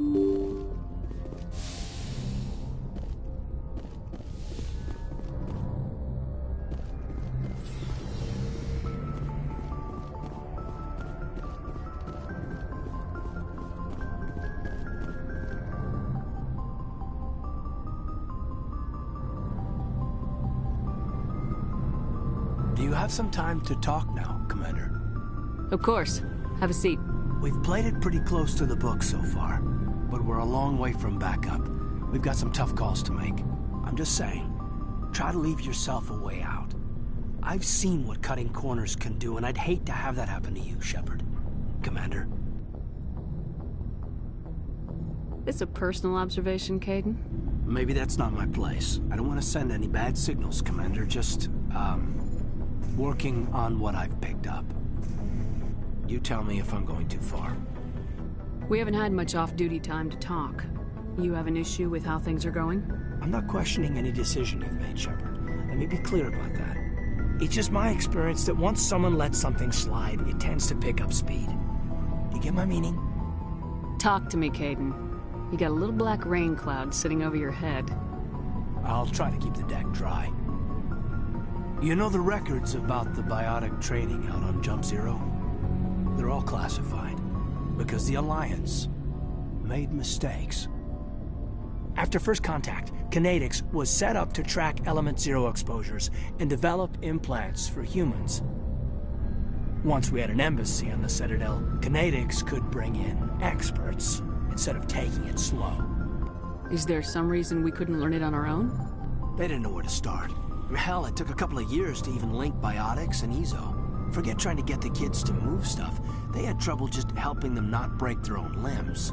Do you have some time to talk now, Commander? Of course. Have a seat. We've played it pretty close to the book so far, but we're a long way from backup. We've got some tough calls to make. I'm just saying, try to leave yourself a way out. I've seen what cutting corners can do, and I'd hate to have that happen to you, Shepard. Commander. This a personal observation, Kaidan? Maybe that's not my place. I don't want to send any bad signals, Commander. Just, working on what I've picked up. You tell me if I'm going too far. We haven't had much off-duty time to talk. You have an issue with how things are going? I'm not questioning any decision you've made, Shepard. Let me be clear about that. It's just my experience that once someone lets something slide, it tends to pick up speed. You get my meaning? Talk to me, Kaidan. You got a little black rain cloud sitting over your head. I'll try to keep the deck dry. You know the records about the biotic trading out on Jump Zero? They're all classified, because the Alliance made mistakes. After first contact, Kinetics was set up to track Element Zero exposures and develop implants for humans. Once we had an embassy on the Citadel, Kinetics could bring in experts instead of taking it slow. Is there some reason we couldn't learn it on our own? They didn't know where to start. Hell, it took a couple of years to even link biotics and EZO. Forget trying to get the kids to move stuff. They had trouble just helping them not break their own limbs.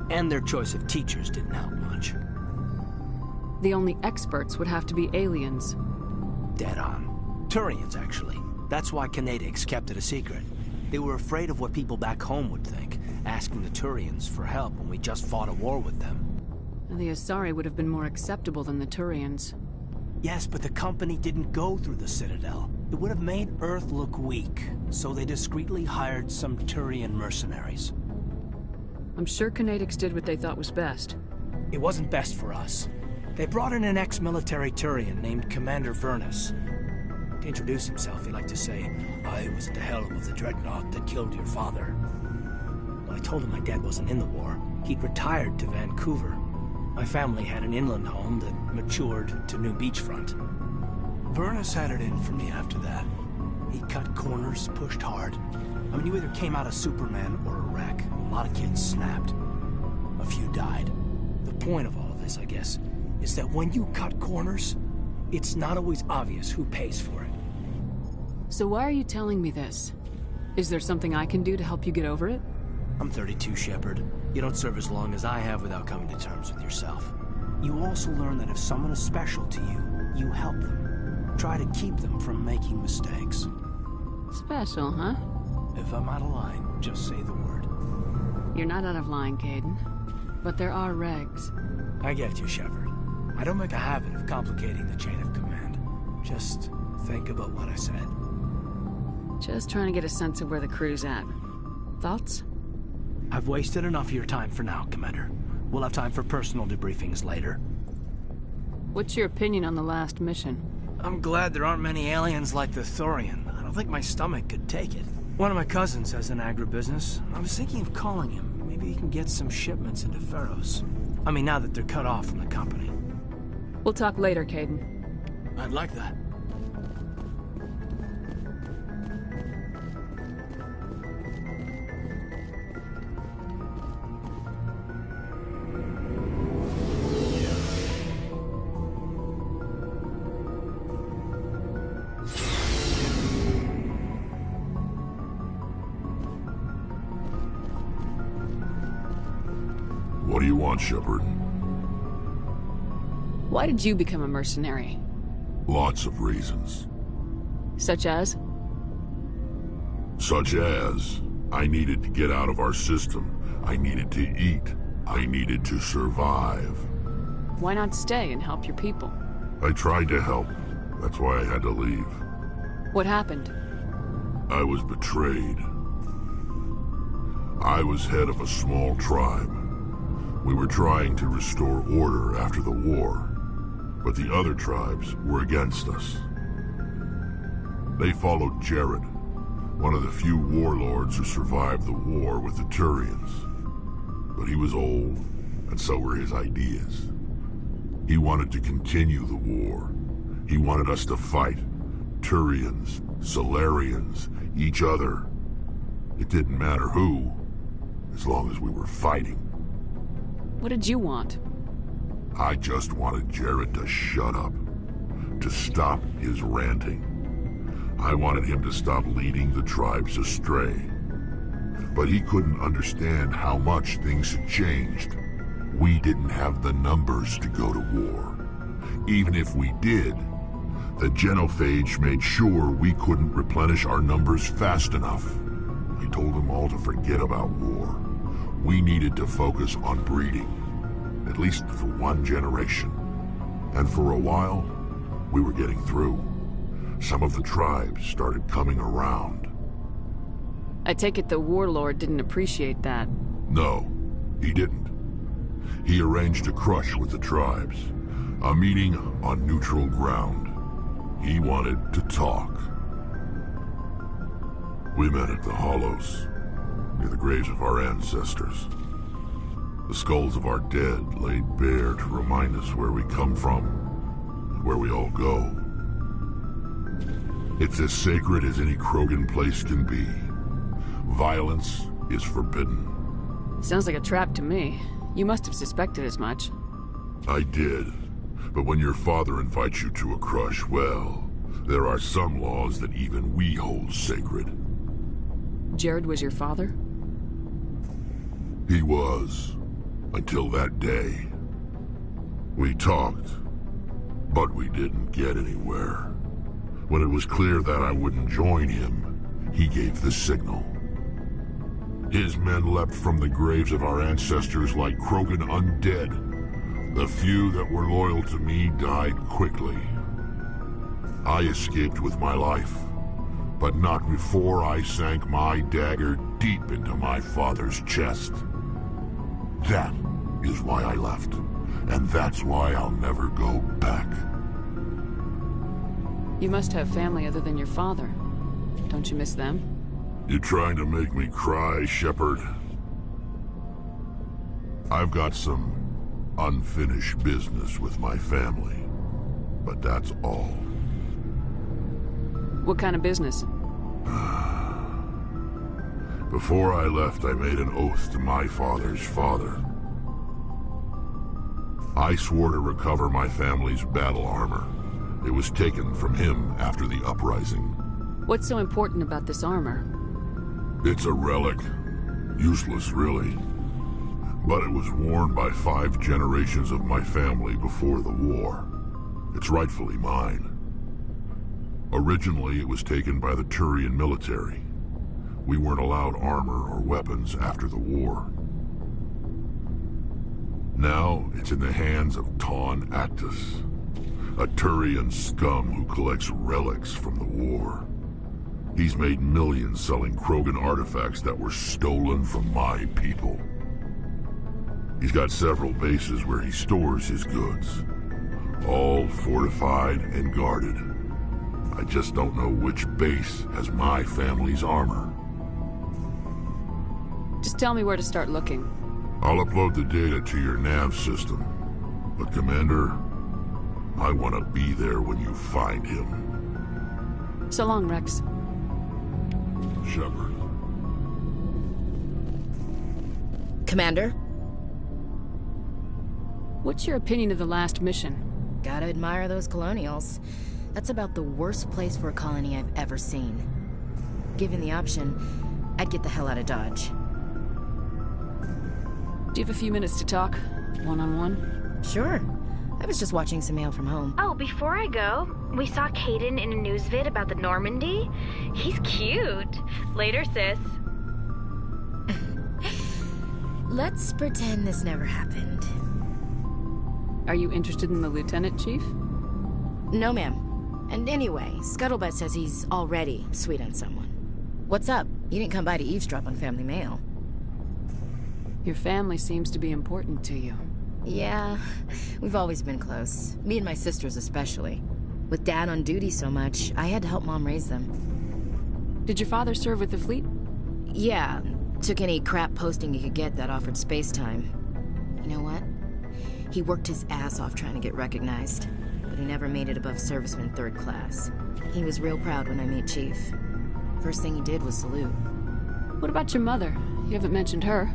And their choice of teachers didn't help much. The only experts would have to be aliens. Dead on. Turians, actually. That's why Kinetics kept it a secret. They were afraid of what people back home would think, asking the Turians for help when we just fought a war with them. The Asari would have been more acceptable than the Turians. Yes, but the company didn't go through the Citadel. It would have made Earth look weak, so they discreetly hired some Turian mercenaries. I'm sure Kinetics did what they thought was best. It wasn't best for us. They brought in an ex-military Turian named Commander Vernus. To introduce himself, he liked to say, "I was at the helm of the dreadnought that killed your father." Well, I told him my dad wasn't in the war. He'd retired to Vancouver. My family had an inland home that matured to New Beachfront. Vernus had it in for me after that. He cut corners, pushed hard. I mean, you either came out a Superman or a wreck. A lot of kids snapped. A few died. The point of all of this, I guess, is that when you cut corners, it's not always obvious who pays for it. So why are you telling me this? Is there something I can do to help you get over it? I'm 32, Shepard. You don't serve as long as I have without coming to terms with yourself. You also learn that if someone is special to you, you help them. Try to keep them from making mistakes. Special, huh? If I'm out of line, just say the word. You're not out of line, Kaidan. But there are regs. I get you, Shepard. I don't make a habit of complicating the chain of command. Just think about what I said. Just trying to get a sense of where the crew's at. Thoughts? I've wasted enough of your time for now, Commander. We'll have time for personal debriefings later. What's your opinion on the last mission? I'm glad there aren't many aliens like the Thorian. I don't think my stomach could take it. One of my cousins has an agribusiness. I was thinking of calling him. Maybe he can get some shipments into Feros. I mean, now that they're cut off from the company. We'll talk later, Kaidan. I'd like that. What do you want, Shepard? Why did you become a mercenary? Lots of reasons. Such as? Such as, I needed to get out of our system. I needed to eat. I needed to survive. Why not stay and help your people? I tried to help. That's why I had to leave. What happened? I was betrayed. I was head of a small tribe. We were trying to restore order after the war, but the other tribes were against us. They followed Jared, one of the few warlords who survived the war with the Turians. But he was old, and so were his ideas. He wanted to continue the war. He wanted us to fight. Turians, Solarians, each other. It didn't matter who, as long as we were fighting. What did you want? I just wanted Jared to shut up, to stop his ranting. I wanted him to stop leading the tribes astray. But he couldn't understand how much things had changed. We didn't have the numbers to go to war. Even if we did, the genophage made sure we couldn't replenish our numbers fast enough. I told them all to forget about war. We needed to focus on breeding, at least for one generation. And for a while, we were getting through. Some of the tribes started coming around. I take it the warlord didn't appreciate that. No, he didn't. He arranged a crush with the tribes, a meeting on neutral ground. He wanted to talk. We met at the Hollows, near the graves of our ancestors. The skulls of our dead laid bare to remind us where we come from, and where we all go. It's as sacred as any Krogan place can be. Violence is forbidden. Sounds like a trap to me. You must have suspected as much. I did. But when your father invites you to a crush, well, there are some laws that even we hold sacred. Jared was your father? He was. Until that day. We talked, but we didn't get anywhere. When it was clear that I wouldn't join him, he gave the signal. His men leapt from the graves of our ancestors like Krogan undead. The few that were loyal to me died quickly. I escaped with my life, but not before I sank my dagger deep into my father's chest. That is why I left, and that's why I'll never go back. You must have family other than your father. Don't you miss them? You trying to make me cry, Shepard? I've got some unfinished business with my family, but that's all. What kind of business? Before I left, I made an oath to my father's father. I swore to recover my family's battle armor. It was taken from him after the uprising. What's so important about this armor? It's a relic. Useless, really. But it was worn by 5 generations of my family before the war. It's rightfully mine. Originally, it was taken by the Turian military. We weren't allowed armor or weapons after the war. Now, it's in the hands of Ton Actus, a Turian scum who collects relics from the war. He's made millions selling Krogan artifacts that were stolen from my people. He's got several bases where he stores his goods, all fortified and guarded. I just don't know which base has my family's armor. Just tell me where to start looking. I'll upload the data to your nav system. But Commander, I want to be there when you find him. So long, Rex. Shepard. Commander? What's your opinion of the last mission? Gotta admire those colonials. That's about the worst place for a colony I've ever seen. Given the option, I'd get the hell out of Dodge. Do you have a few minutes to talk? One-on-one? Sure. I was just watching some mail from home. Oh, before I go, we saw Kaidan in a news vid about the Normandy. He's cute. Later, sis. Let's pretend this never happened. Are you interested in the Lieutenant, Chief? No, ma'am. And anyway, Scuttlebutt says he's already sweet on someone. What's up? You didn't come by to eavesdrop on family mail. Your family seems to be important to you. Yeah, we've always been close. Me and my sisters especially. With Dad on duty so much, I had to help Mom raise them. Did your father serve with the fleet? Yeah, took any crap posting he could get that offered space time. You know what? He worked his ass off trying to get recognized, but he never made it above serviceman 3rd class. He was real proud when I met Chief. First thing he did was salute. What about your mother? You haven't mentioned her.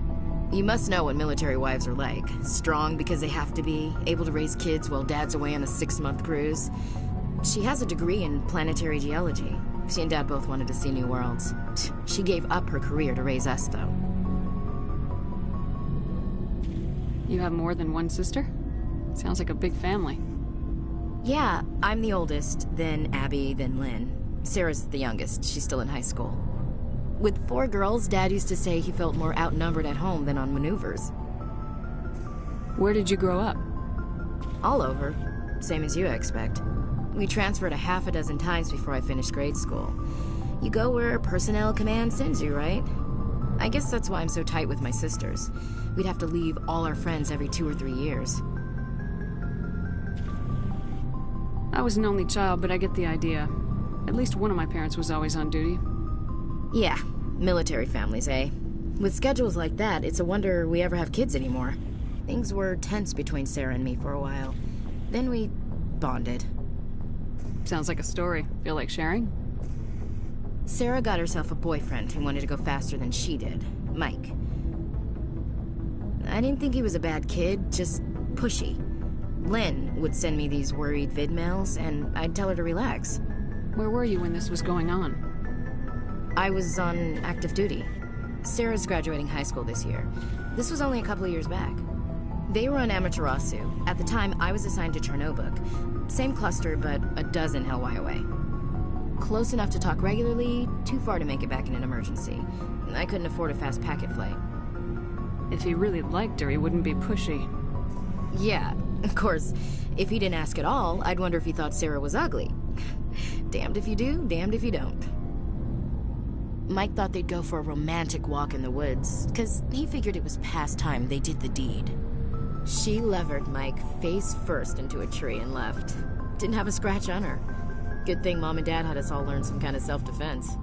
You must know what military wives are like. Strong because they have to be, able to raise kids while Dad's away on a 6-month cruise. She has a degree in planetary geology. She and Dad both wanted to see new worlds. She gave up her career to raise us, though. You have more than one sister? Sounds like a big family. Yeah, I'm the oldest, then Abby, then Lynn. Sarah's the youngest. She's still in high school. With 4 girls, Dad used to say he felt more outnumbered at home than on maneuvers. Where did you grow up? All over. Same as you, I expect. We transferred a half a dozen times before I finished grade school. You go where personnel command sends you, right? I guess that's why I'm so tight with my sisters. We'd have to leave all our friends every 2 or 3 years. I was an only child, but I get the idea. At least one of my parents was always on duty. Yeah, military families, eh? With schedules like that, it's a wonder we ever have kids anymore. Things were tense between Sarah and me for a while. Then we bonded. Sounds like a story. Feel like sharing? Sarah got herself a boyfriend who wanted to go faster than she did, Mike. I didn't think he was a bad kid, just pushy. Lynn would send me these worried vid mails, and I'd tell her to relax. Where were you when this was going on? I was on active duty. Sarah's graduating high school this year. This was only a couple of years back. They were on Amaterasu. At the time, I was assigned to Chernobog. Same cluster, but a dozen Hellwire away. Close enough to talk regularly, too far to make it back in an emergency. I couldn't afford a fast packet flight. If he really liked her, he wouldn't be pushy. Yeah, of course. If he didn't ask at all, I'd wonder if he thought Sarah was ugly. Damned if you do, damned if you don't. Mike thought they'd go for a romantic walk in the woods, because he figured it was past time they did the deed. She levered Mike face first into a tree and left. Didn't have a scratch on her. Good thing Mom and Dad had us all learn some kind of self-defense.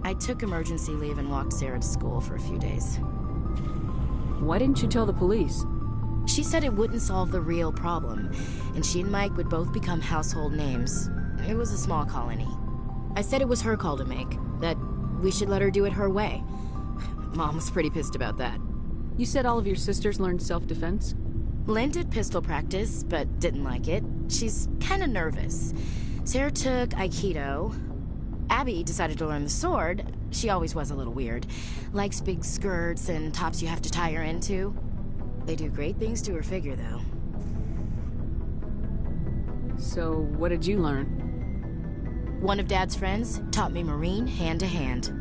I took emergency leave and walked Sarah to school for a few days. Why didn't you tell the police? She said it wouldn't solve the real problem, and she and Mike would both become household names. It was a small colony. I said it was her call to make, that we should let her do it her way. Mom was pretty pissed about that. You said all of your sisters learned self-defense? Lynn did pistol practice, but didn't like it. She's kind of nervous. Sarah took Aikido. Abby decided to learn the sword. She always was a little weird. Likes big skirts and tops you have to tie her into. They do great things to her figure, though. So, what did you learn? One of Dad's friends taught me Marine hand to hand.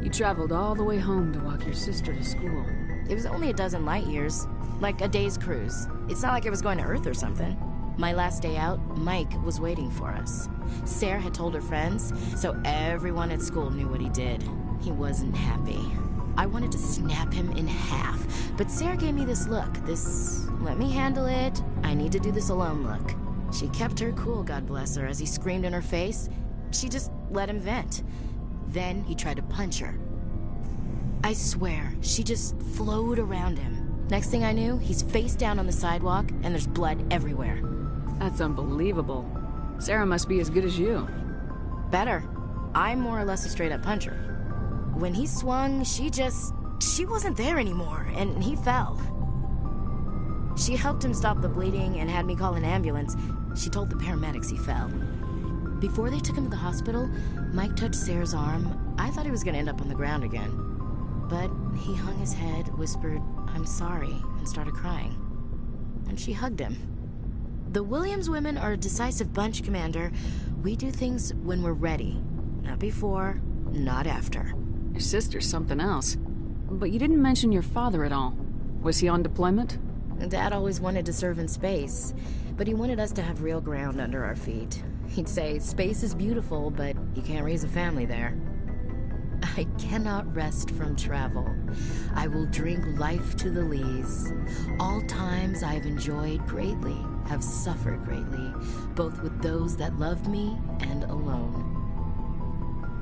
You traveled all the way home to walk your sister to school. It was only a dozen light years, like a day's cruise. It's not like I was going to Earth or something. My last day out, Mike was waiting for us. Sarah had told her friends, so everyone at school knew what he did. He wasn't happy. I wanted to snap him in half, but Sarah gave me this look, this let me handle it, I need to do this alone look. She kept her cool, God bless her, as he screamed in her face. She just let him vent. Then he tried to punch her. I swear, she just flowed around him. Next thing I knew, he's face down on the sidewalk, and there's blood everywhere. That's unbelievable. Sarah must be as good as you. Better. I'm more or less a straight-up puncher. When he swung, she wasn't there anymore, and he fell. She helped him stop the bleeding and had me call an ambulance. She told the paramedics he fell. Before they took him to the hospital, Mike touched Sarah's arm. I thought he was gonna end up on the ground again. But he hung his head, whispered, "I'm sorry," and started crying. And she hugged him. The Williams women are a decisive bunch, Commander. We do things when we're ready. Not before, not after. Your sister's something else. But you didn't mention your father at all. Was he on deployment? Dad always wanted to serve in space, but he wanted us to have real ground under our feet. He'd say, space is beautiful, but you can't raise a family there. I cannot rest from travel. I will drink life to the lees. All times I have enjoyed greatly, have suffered greatly, both with those that loved me and alone.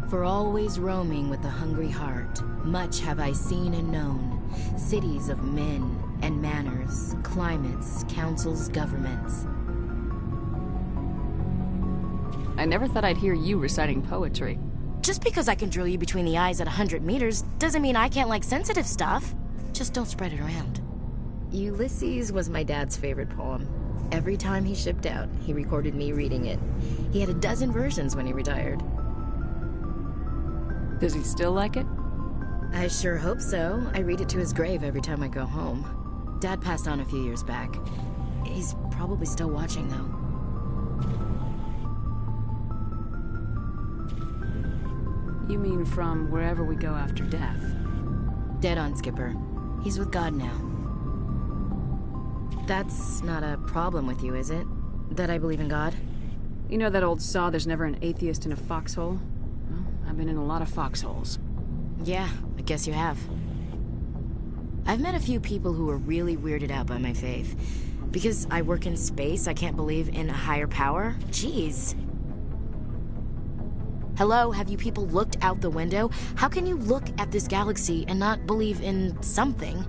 For always roaming with a hungry heart, much have I seen and known, cities of men and manners, climates, councils, governments. I never thought I'd hear you reciting poetry. Just because I can drill you between the eyes at 100 meters doesn't mean I can't like sensitive stuff. Just don't spread it around. Ulysses was my dad's favorite poem. Every time he shipped out, he recorded me reading it. He had a dozen versions when he retired. Does he still like it? I sure hope so. I read it to his grave every time I go home. Dad passed on a few years back. He's probably still watching, though. You mean from wherever we go after death? Dead on, Skipper. He's with God now. That's not a problem with you, is it? That I believe in God? You know that old saw, there's never an atheist in a foxhole? Well, I've been in a lot of foxholes. Yeah, I guess you have. I've met a few people who are really weirded out by my faith. Because I work in space, I can't believe in a higher power? Jeez. Hello, have you people looked out the window? How can you look at this galaxy and not believe in something?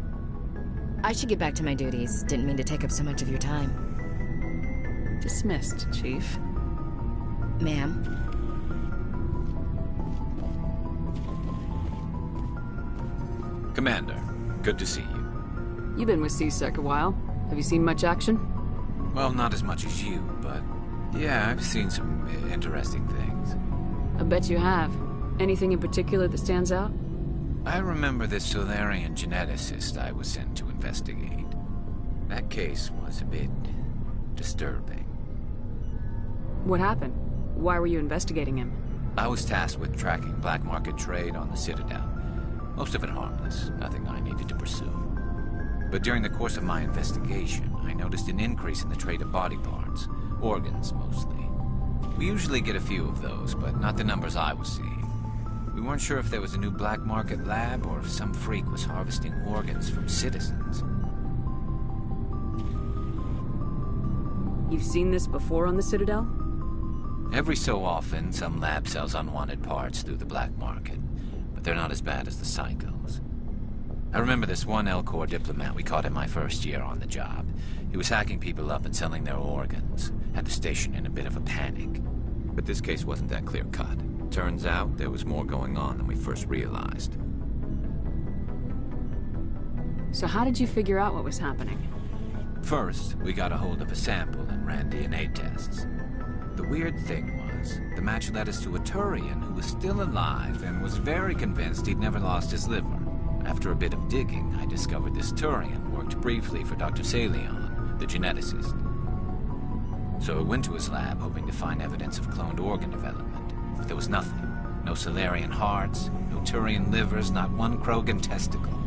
I should get back to my duties. Didn't mean to take up so much of your time. Dismissed, Chief. Ma'am? Commander, good to see you. You've been with C-Sec a while. Have you seen much action? Well, not as much as you, but yeah, I've seen some interesting things. I bet you have. Anything in particular that stands out? I remember this Solarian geneticist I was sent to investigate. That case was a bit disturbing. What happened? Why were you investigating him? I was tasked with tracking black market trade on the Citadel. Most of it harmless, nothing I needed to pursue. But during the course of my investigation, I noticed an increase in the trade of body parts, organs mostly. We usually get a few of those, but not the numbers I was seeing. We weren't sure if there was a new black market lab or if some freak was harvesting organs from citizens. You've seen this before on the Citadel? Every so often, some lab sells unwanted parts through the black market, but they're not as bad as the psychos. I remember this one Elcor diplomat we caught in my first year on the job. He was hacking people up and selling their organs. Had the station in a bit of a panic. But this case wasn't that clear-cut. Turns out there was more going on than we first realized. So how did you figure out what was happening? First, we got a hold of a sample and ran DNA tests. The weird thing was, the match led us to a Turian who was still alive and was very convinced he'd never lost his liver. After a bit of digging, I discovered this Turian worked briefly for Dr. Salion, the geneticist. So I went to his lab hoping to find evidence of cloned organ development, but there was nothing. No Solarian hearts, no Turian livers, not one Krogan testicle.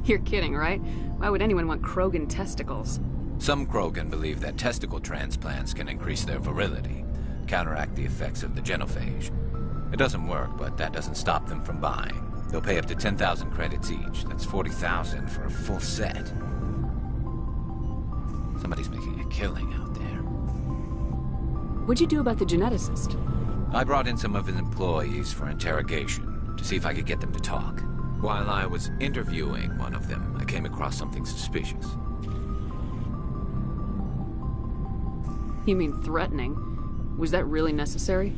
You're kidding, right? Why would anyone want Krogan testicles? Some Krogan believe that testicle transplants can increase their virility, counteract the effects of the genophage. It doesn't work, but that doesn't stop them from buying. They'll pay up to 10,000 credits each. That's 40,000 for a full set. Somebody's making a killing out there. What'd you do about the geneticist? I brought in some of his employees for interrogation to see if I could get them to talk. While I was interviewing one of them, I came across something suspicious. You mean threatening? Was that really necessary?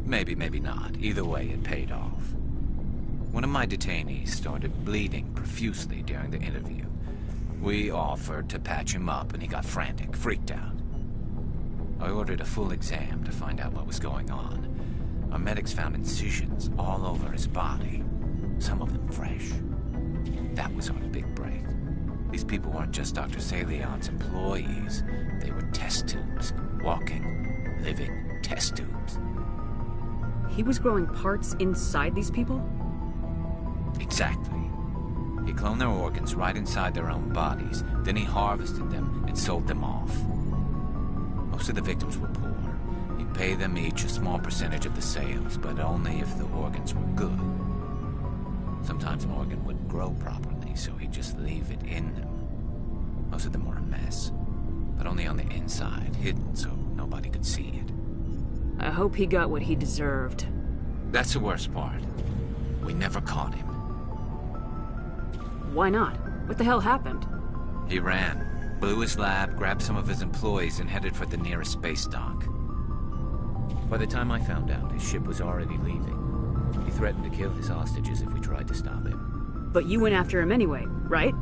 Maybe, maybe not. Either way, it paid off. One of my detainees started bleeding profusely during the interview. We offered to patch him up, and he got frantic, freaked out. I ordered a full exam to find out what was going on. Our medics found incisions all over his body, some of them fresh. That was our big break. These people weren't just Dr. Salion's employees. They were test tubes. Walking, living test tubes. He was growing parts inside these people? Exactly. He cloned their organs right inside their own bodies. Then he harvested them and sold them off. Most of the victims were poor. He pay them each a small percentage of the sales, but only if the organs were good. Sometimes an organ wouldn't grow properly, so he'd just leave it in them. Most of them were a mess, but only on the inside, hidden so nobody could see it. I hope he got what he deserved. That's the worst part. We never caught him. Why not? What the hell happened? He ran, blew his lab, grabbed some of his employees, and headed for the nearest space dock. By the time I found out, his ship was already leaving. He threatened to kill his hostages if we tried to stop him. But you went after him anyway, right?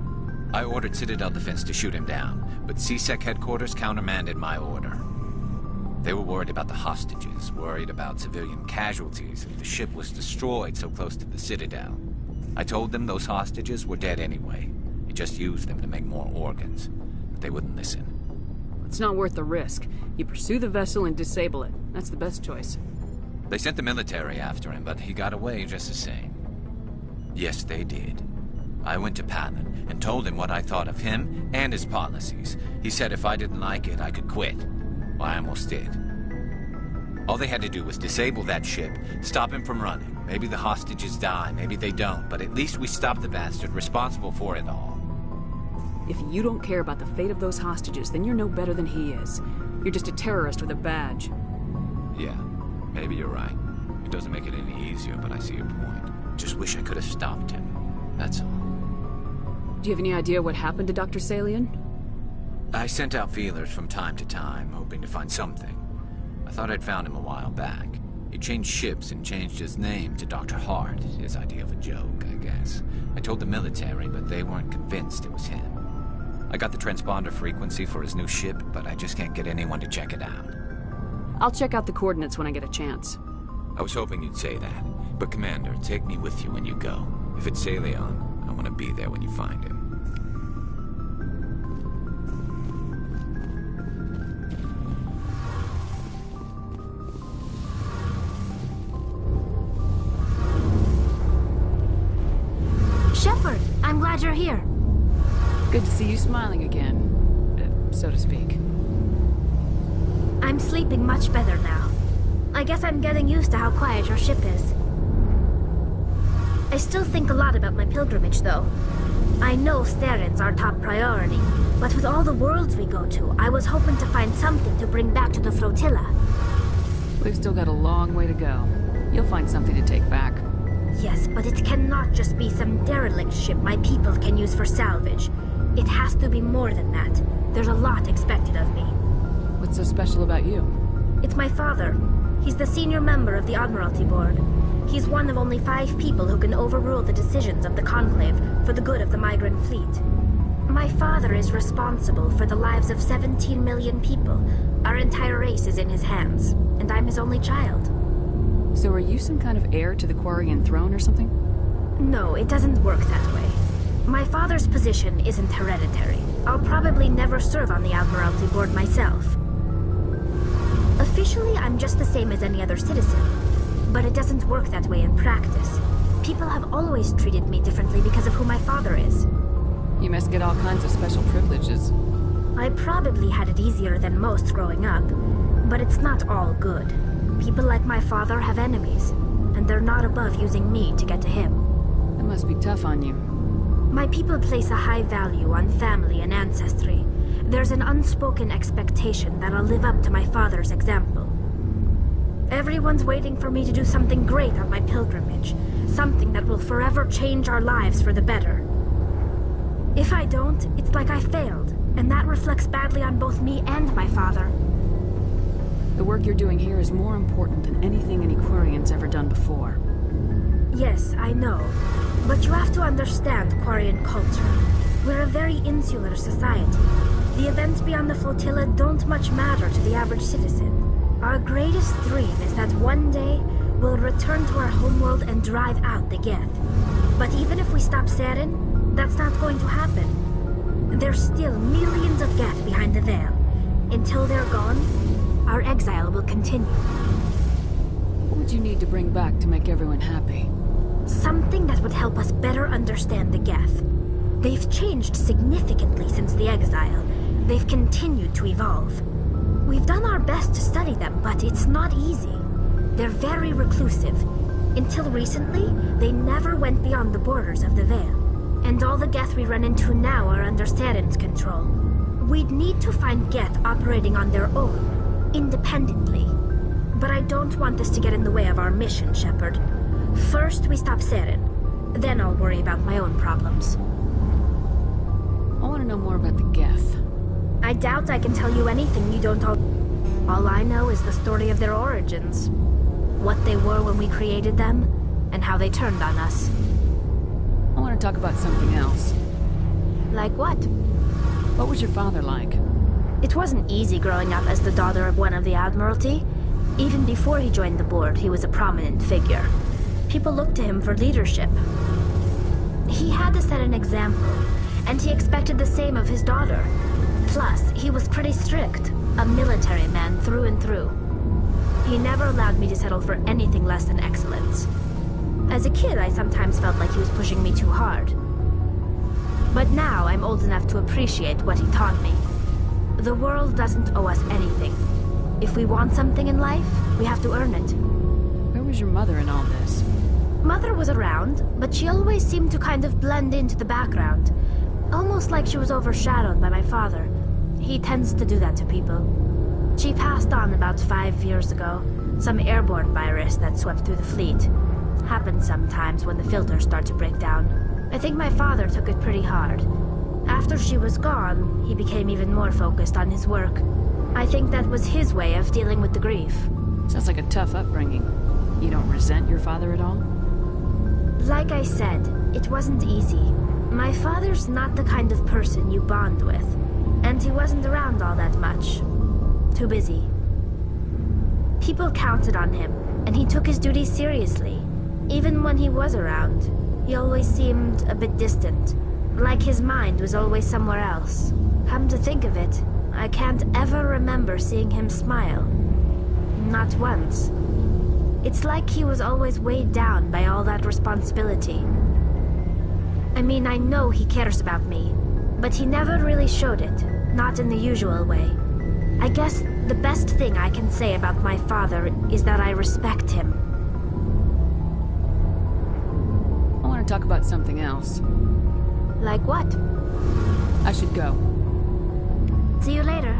I ordered Citadel Defense to shoot him down, but C-Sec headquarters countermanded my order. They were worried about the hostages, worried about civilian casualties, and the ship was destroyed so close to the Citadel. I told them those hostages were dead anyway. He just used them to make more organs, but they wouldn't listen. It's not worth the risk. You pursue the vessel and disable it. That's the best choice. They sent the military after him, but he got away just the same. Yes, they did. I went to Palin and told him what I thought of him and his policies. He said if I didn't like it, I could quit. Well, I almost did. All they had to do was disable that ship, stop him from running. Maybe the hostages die, maybe they don't, but at least we stopped the bastard responsible for it all. If you don't care about the fate of those hostages, then you're no better than he is. You're just a terrorist with a badge. Yeah, maybe you're right. It doesn't make it any easier, but I see your point. Just wish I could have stopped him. That's all. Do you have any idea what happened to Dr. Salian? I sent out feelers from time to time, hoping to find something. I thought I'd found him a while back. He changed ships and changed his name to Dr. Hart, his idea of a joke, I guess. I told the military, but they weren't convinced it was him. I got the transponder frequency for his new ship, but I just can't get anyone to check it out. I'll check out the coordinates when I get a chance. I was hoping you'd say that. But Commander, take me with you when you go. If it's Salion, I want to be there when you find him. Shepard, I'm glad you're here. Good to see you smiling again, so to speak. I'm sleeping much better now. I guess I'm getting used to how quiet your ship is. I still think a lot about my pilgrimage, though. I know Staren's our top priority, but with all the worlds we go to, I was hoping to find something to bring back to the flotilla. We've still got a long way to go. You'll find something to take back. Yes, but it cannot just be some derelict ship my people can use for salvage. It has to be more than that. There's a lot expected of me. What's so special about you? It's my father. He's the senior member of the Admiralty Board. He's one of only 5 people who can overrule the decisions of the Conclave for the good of the migrant fleet. My father is responsible for the lives of 17 million people. Our entire race is in his hands, and I'm his only child. So are you some kind of heir to the Quarian throne or something? No, it doesn't work that way. My father's position isn't hereditary. I'll probably never serve on the Admiralty Board myself. Officially, I'm just the same as any other citizen. But it doesn't work that way in practice. People have always treated me differently because of who my father is. You must get all kinds of special privileges. I probably had it easier than most growing up, but it's not all good. People like my father have enemies, and they're not above using me to get to him. That must be tough on you. My people place a high value on family and ancestry. There's an unspoken expectation that I'll live up to my father's example. Everyone's waiting for me to do something great on my pilgrimage, something that will forever change our lives for the better. If I don't, it's like I failed, and that reflects badly on both me and my father. The work you're doing here is more important than anything any Quarian's ever done before. Yes, I know. But you have to understand Quarian culture. We're a very insular society. The events beyond the flotilla don't much matter to the average citizen. Our greatest dream is that one day we'll return to our homeworld and drive out the Geth. But even if we stop Saren, that's not going to happen. There's still millions of Geth behind the veil. Until they're gone, our exile will continue. What would you need to bring back to make everyone happy? Something that would help us better understand the Geth. They've changed significantly since the exile. They've continued to evolve. We've done our best to study them, but it's not easy. They're very reclusive. Until recently, they never went beyond the borders of the Vale. And all the Geth we run into now are under Saren's control. We'd need to find Geth operating on their own, independently. But I don't want this to get in the way of our mission, Shepard. First, we stop Saren. Then I'll worry about my own problems. I want to know more about the Geth. I doubt I can tell you anything you don't All I know is the story of their origins. What they were when we created them, and how they turned on us. I want to talk about something else. Like what? What was your father like? It wasn't easy growing up as the daughter of one of the Admiralty. Even before he joined the board, he was a prominent figure. People looked to him for leadership. He had to set an example, and he expected the same of his daughter. Plus, he was pretty strict, a military man through and through. He never allowed me to settle for anything less than excellence. As a kid, I sometimes felt like he was pushing me too hard. But now I'm old enough to appreciate what he taught me. The world doesn't owe us anything. If we want something in life, we have to earn it. Where was your mother in all this? Mother was around, but she always seemed to kind of blend into the background. Almost like she was overshadowed by my father. He tends to do that to people. She passed on about 5 years ago. Some airborne virus that swept through the fleet. Happens sometimes when the filters start to break down. I think my father took it pretty hard. After she was gone, he became even more focused on his work. I think that was his way of dealing with the grief. Sounds like a tough upbringing. You don't resent your father at all? Like I said, it wasn't easy. My father's not the kind of person you bond with. And he wasn't around all that much. Too busy. People counted on him, and he took his duties seriously. Even when he was around, he always seemed a bit distant. Like his mind was always somewhere else. Come to think of it, I can't ever remember seeing him smile. Not once. It's like he was always weighed down by all that responsibility. I mean, I know he cares about me, but he never really showed it, not in the usual way. I guess the best thing I can say about my father is that I respect him. I want to talk about something else. Like what? I should go. See you later.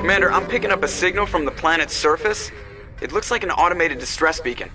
Commander, I'm picking up a signal from the planet's surface. It looks like an automated distress beacon.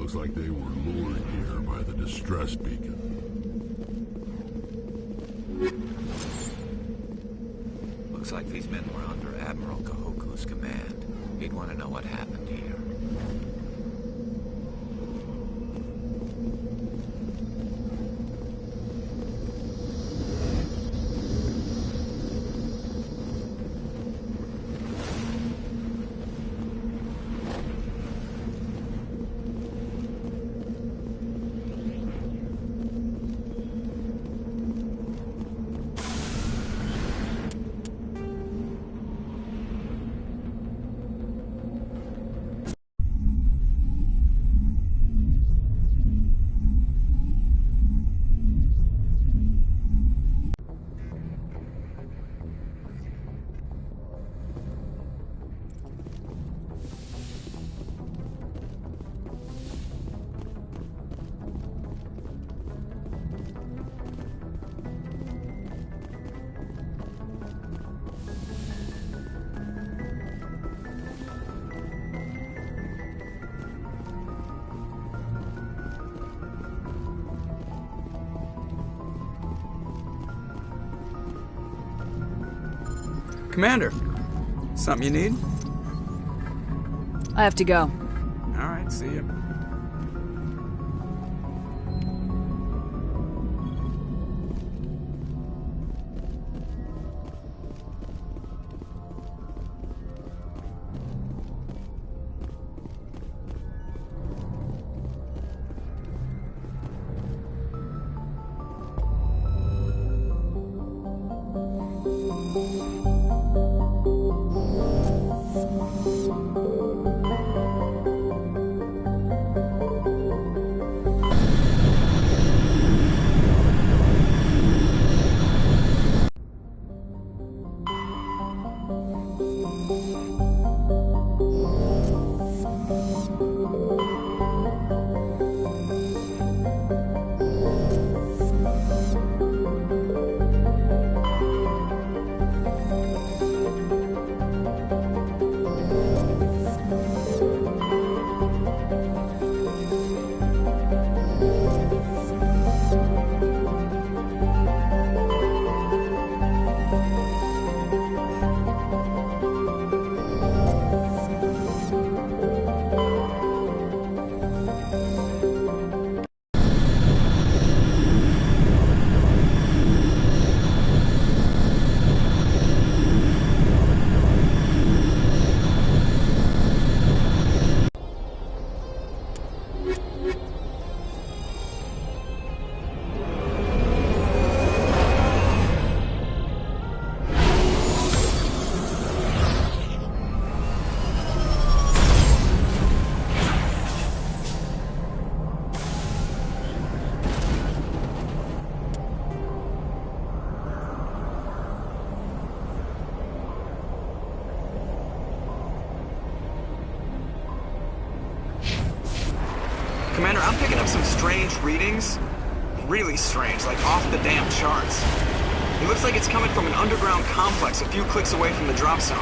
Looks like they were lured here by the distress beacon. Looks like these men were under Admiral Kahoku's command. He'd want to know what happened here. Commander, something you need? I have to go. All right, see you. Commander, I'm picking up some strange readings. Really strange, like off the damn charts. It looks like it's coming from an underground complex a few clicks away from the drop zone.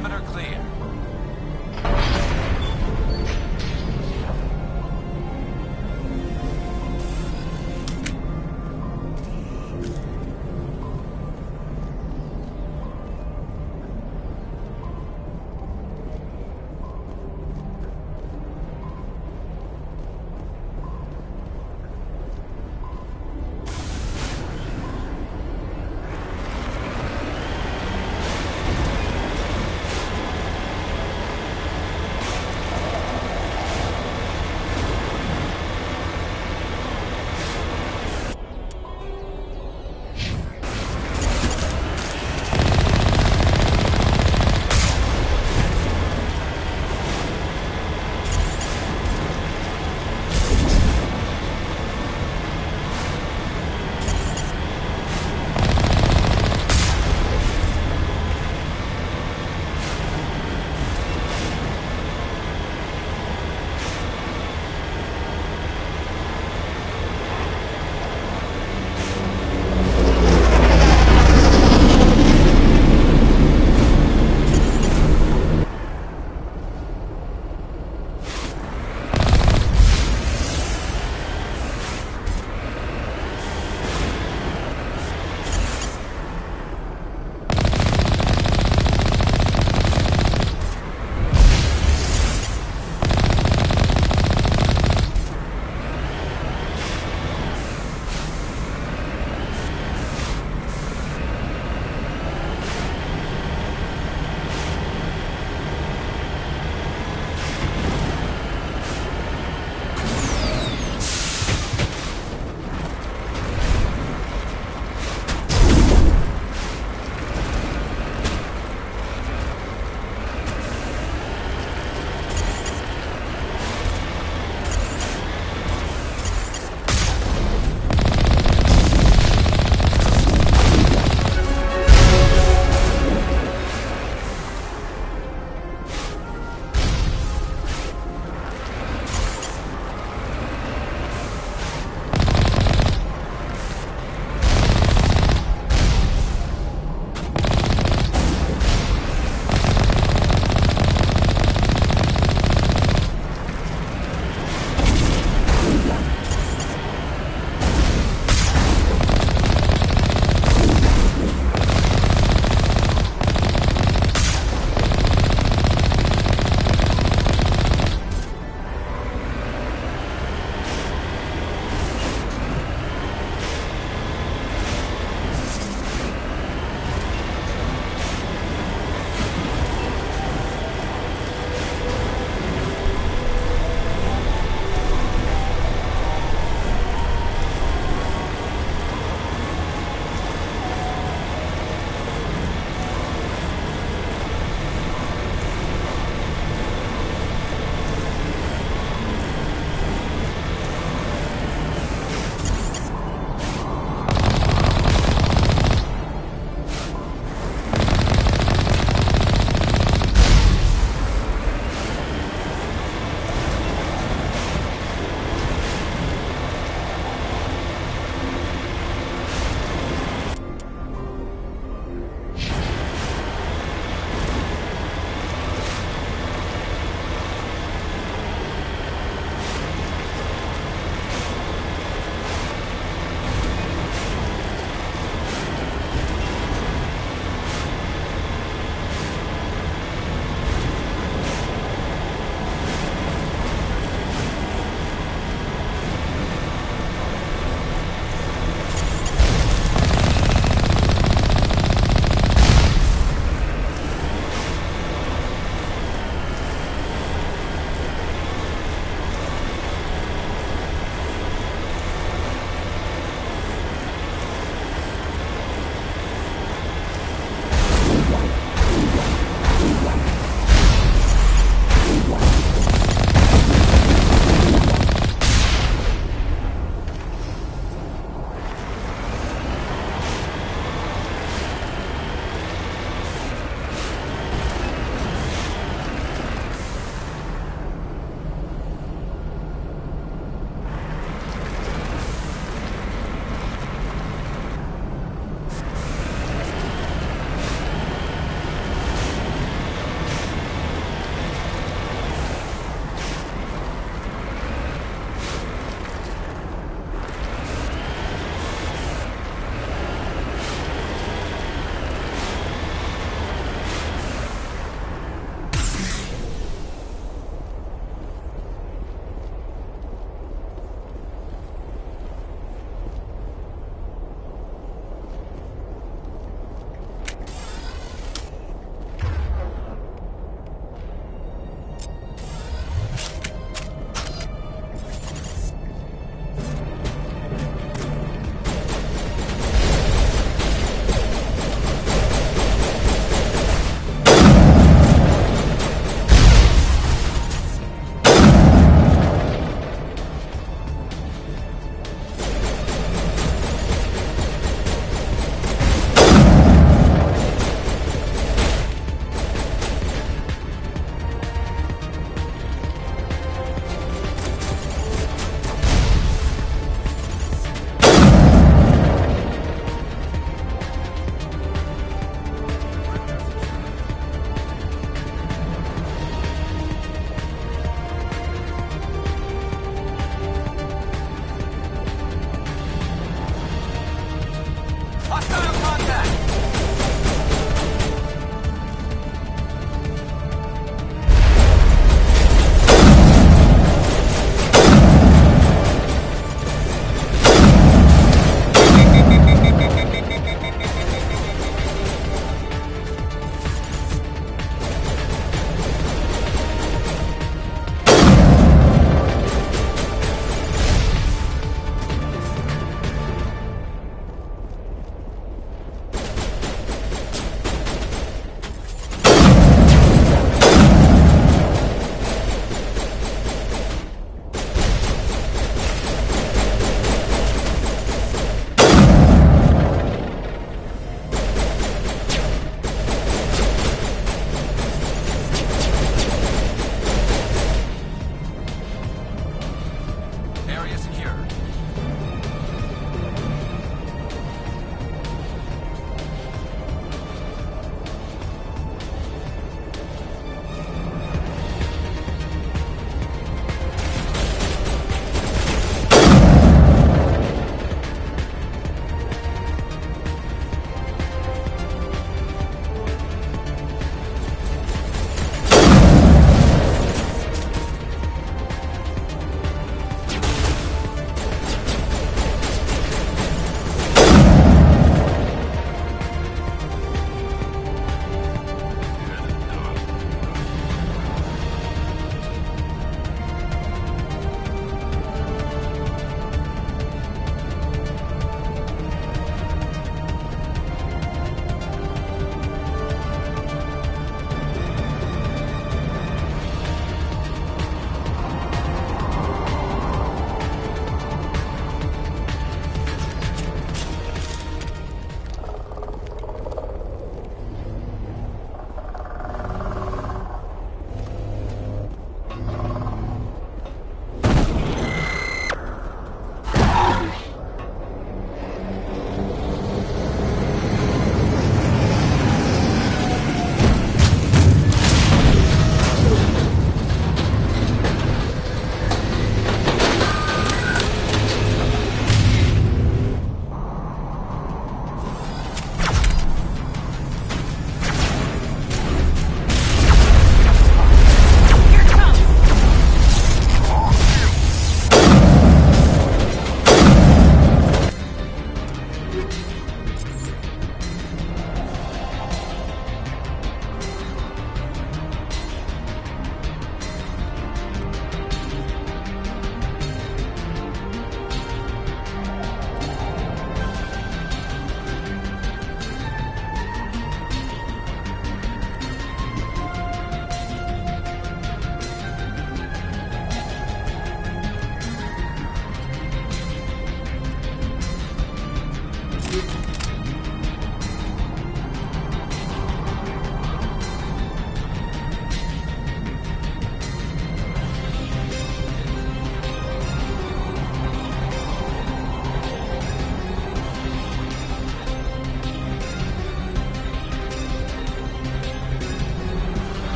Perimeter clear.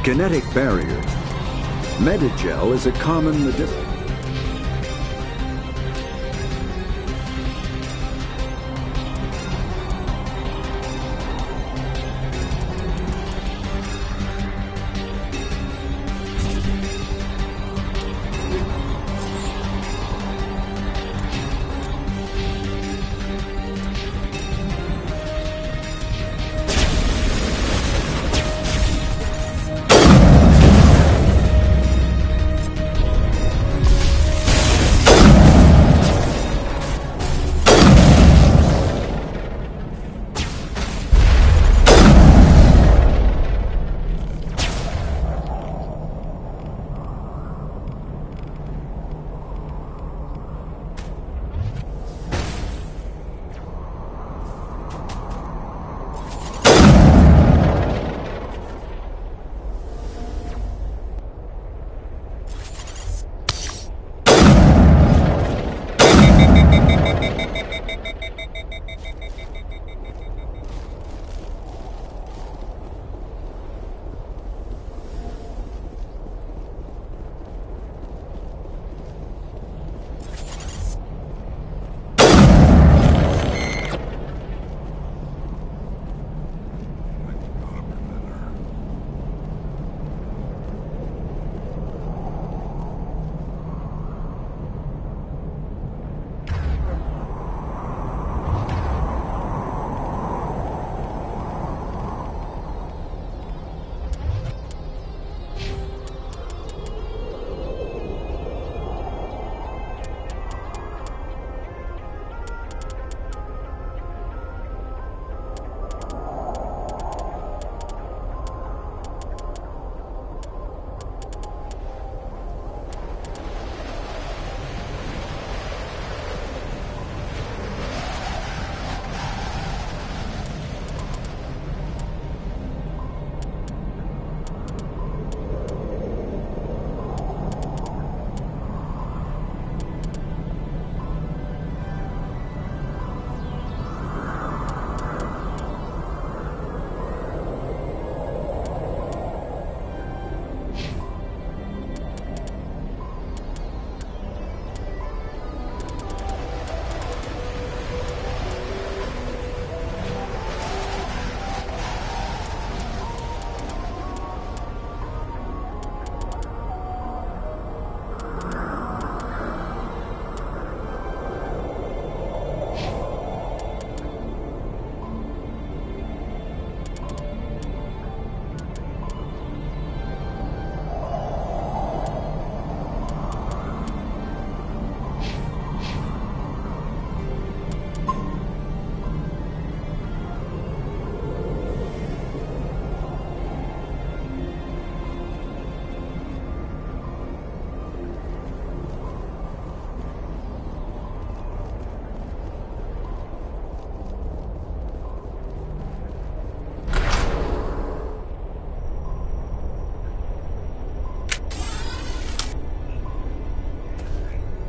Kinetic barrier. Medigel is a common medicinal.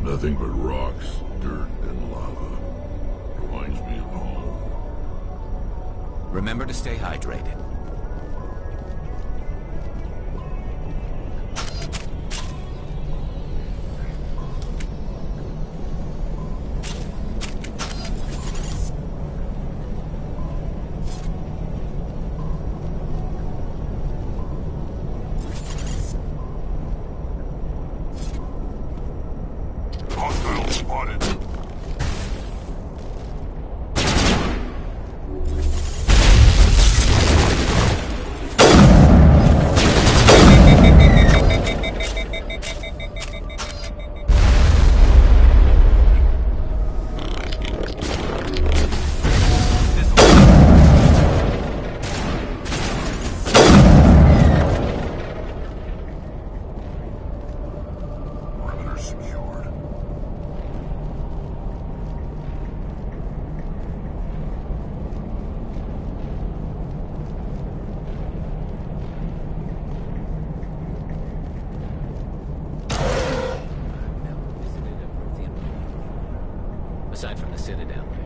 Nothing but rocks, dirt, and lava. Reminds me of home. Remember to stay hydrated. Hostile spotted. Perimeter secured. Aside from the Citadel, maybe.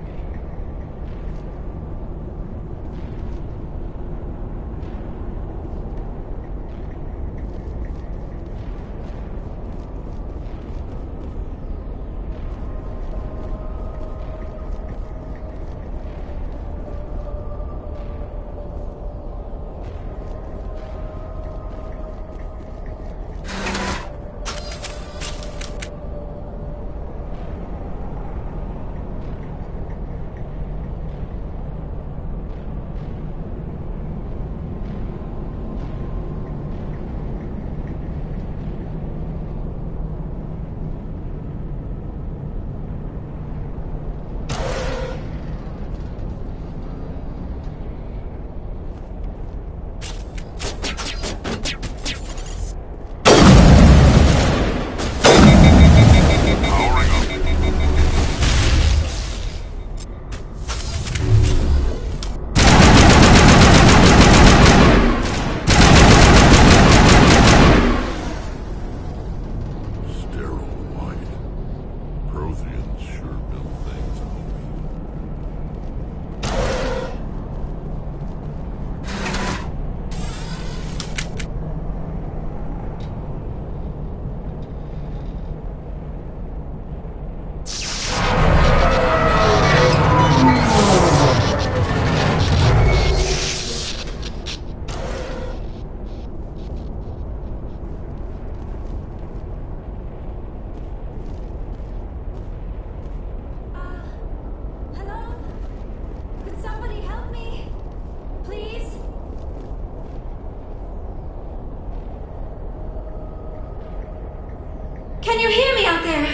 Can you hear me out there?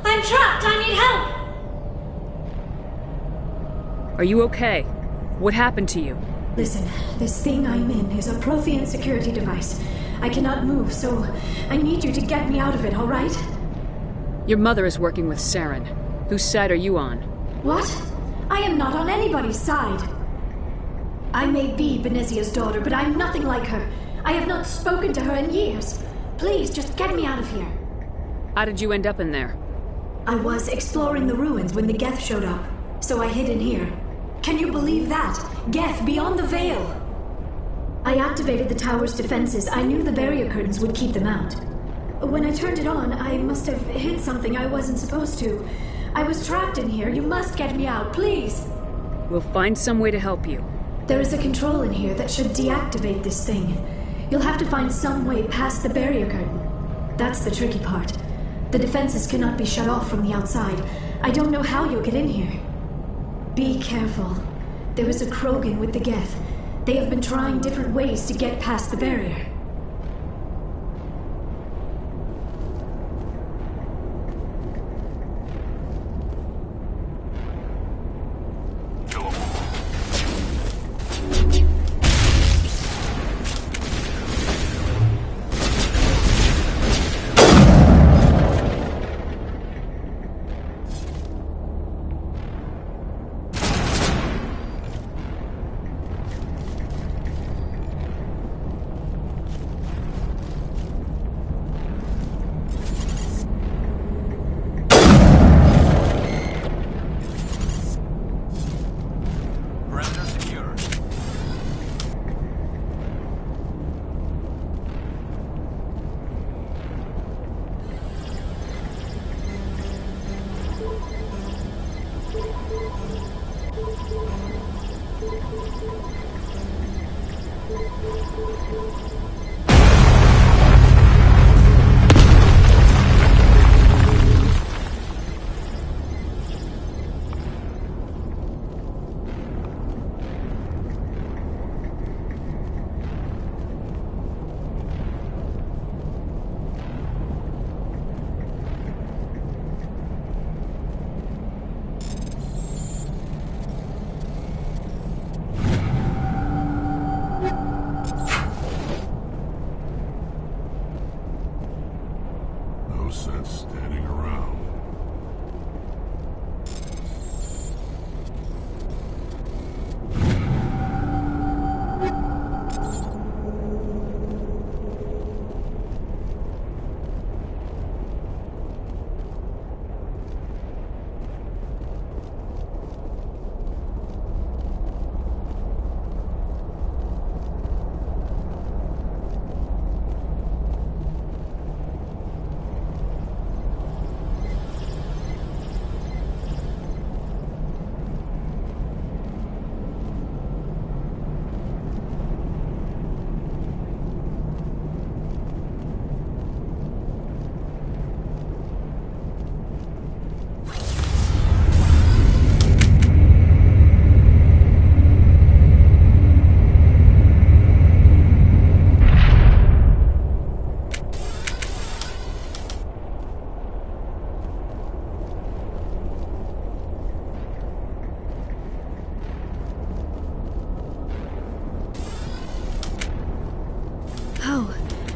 I'm trapped. I need help. Are you okay? What happened to you? Listen, this thing I'm in is a Prothean security device. I cannot move, so I need you to get me out of it, all right? Your mother is working with Saren. Whose side are you on? What? I am not on anybody's side. I may be Benezia's daughter, but I'm nothing like her. I have not spoken to her in years. Please, just get me out of here. How did you end up in there? I was exploring the ruins when the Geth showed up, so I hid in here. Can you believe that? Geth, beyond the veil! I activated the tower's defenses. I knew the barrier curtains would keep them out. When I turned it on, I must have hit something I wasn't supposed to. I was trapped in here. You must get me out, please! We'll find some way to help you. There is a control in here that should deactivate this thing. You'll have to find some way past the barrier curtain. That's the tricky part. The defenses cannot be shut off from the outside. I don't know how you'll get in here. Be careful. There is a Krogan with the Geth. They have been trying different ways to get past the barrier.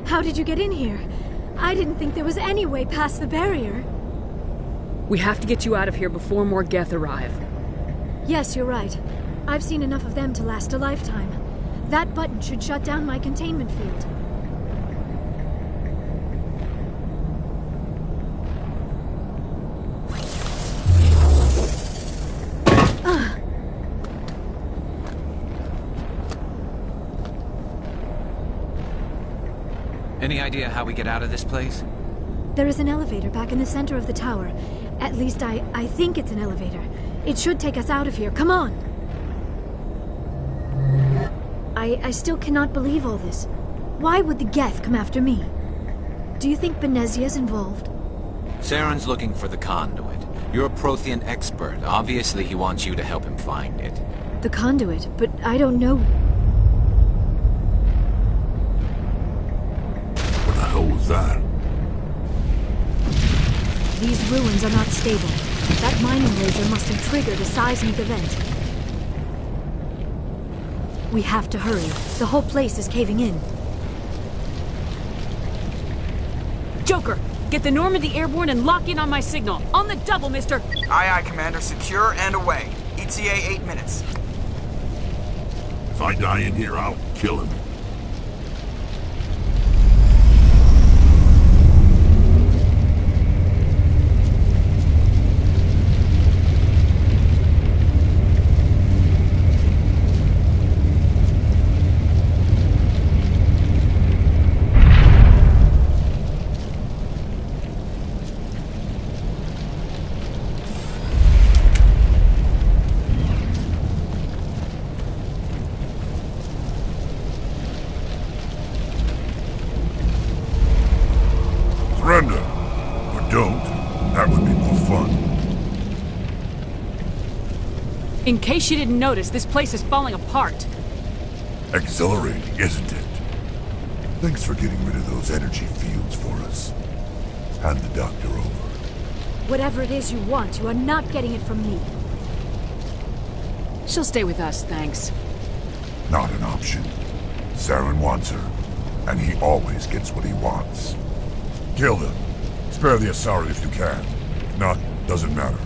How did you get in here? I didn't think there was any way past the barrier. We have to get you out of here before more Geth arrive. Yes, you're right. I've seen enough of them to last a lifetime. That button should shut down my containment field. Any idea how we get out of this place? There is an elevator back in the center of the tower. At least I think it's an elevator. It should take us out of here. Come on! I still cannot believe all this. Why would the Geth come after me? Do you think Benezia's involved? Saren's looking for the conduit. You're a Prothean expert. Obviously he wants you to help him find it. The conduit? But I don't know... What the hell was that? these ruins are not stable. That mining laser must have triggered a seismic event. We have to hurry. The whole place is caving in. Joker, get the Normandy airborne and lock in on my signal. On the double, mister! Aye, aye, Commander. Secure and away. ETA 8 minutes. If I die in here, I'll kill him. Surrender. Or don't. That would be more fun. In case you didn't notice, this place is falling apart. Exhilarating, isn't it? Thanks for getting rid of those energy fields for us. Hand the doctor over. Whatever it is you want, you are not getting it from me. She'll stay with us, thanks. Not an option. Saren wants her, and he always gets what he wants. Kill them. Spare the Asari if you can. If not, doesn't matter.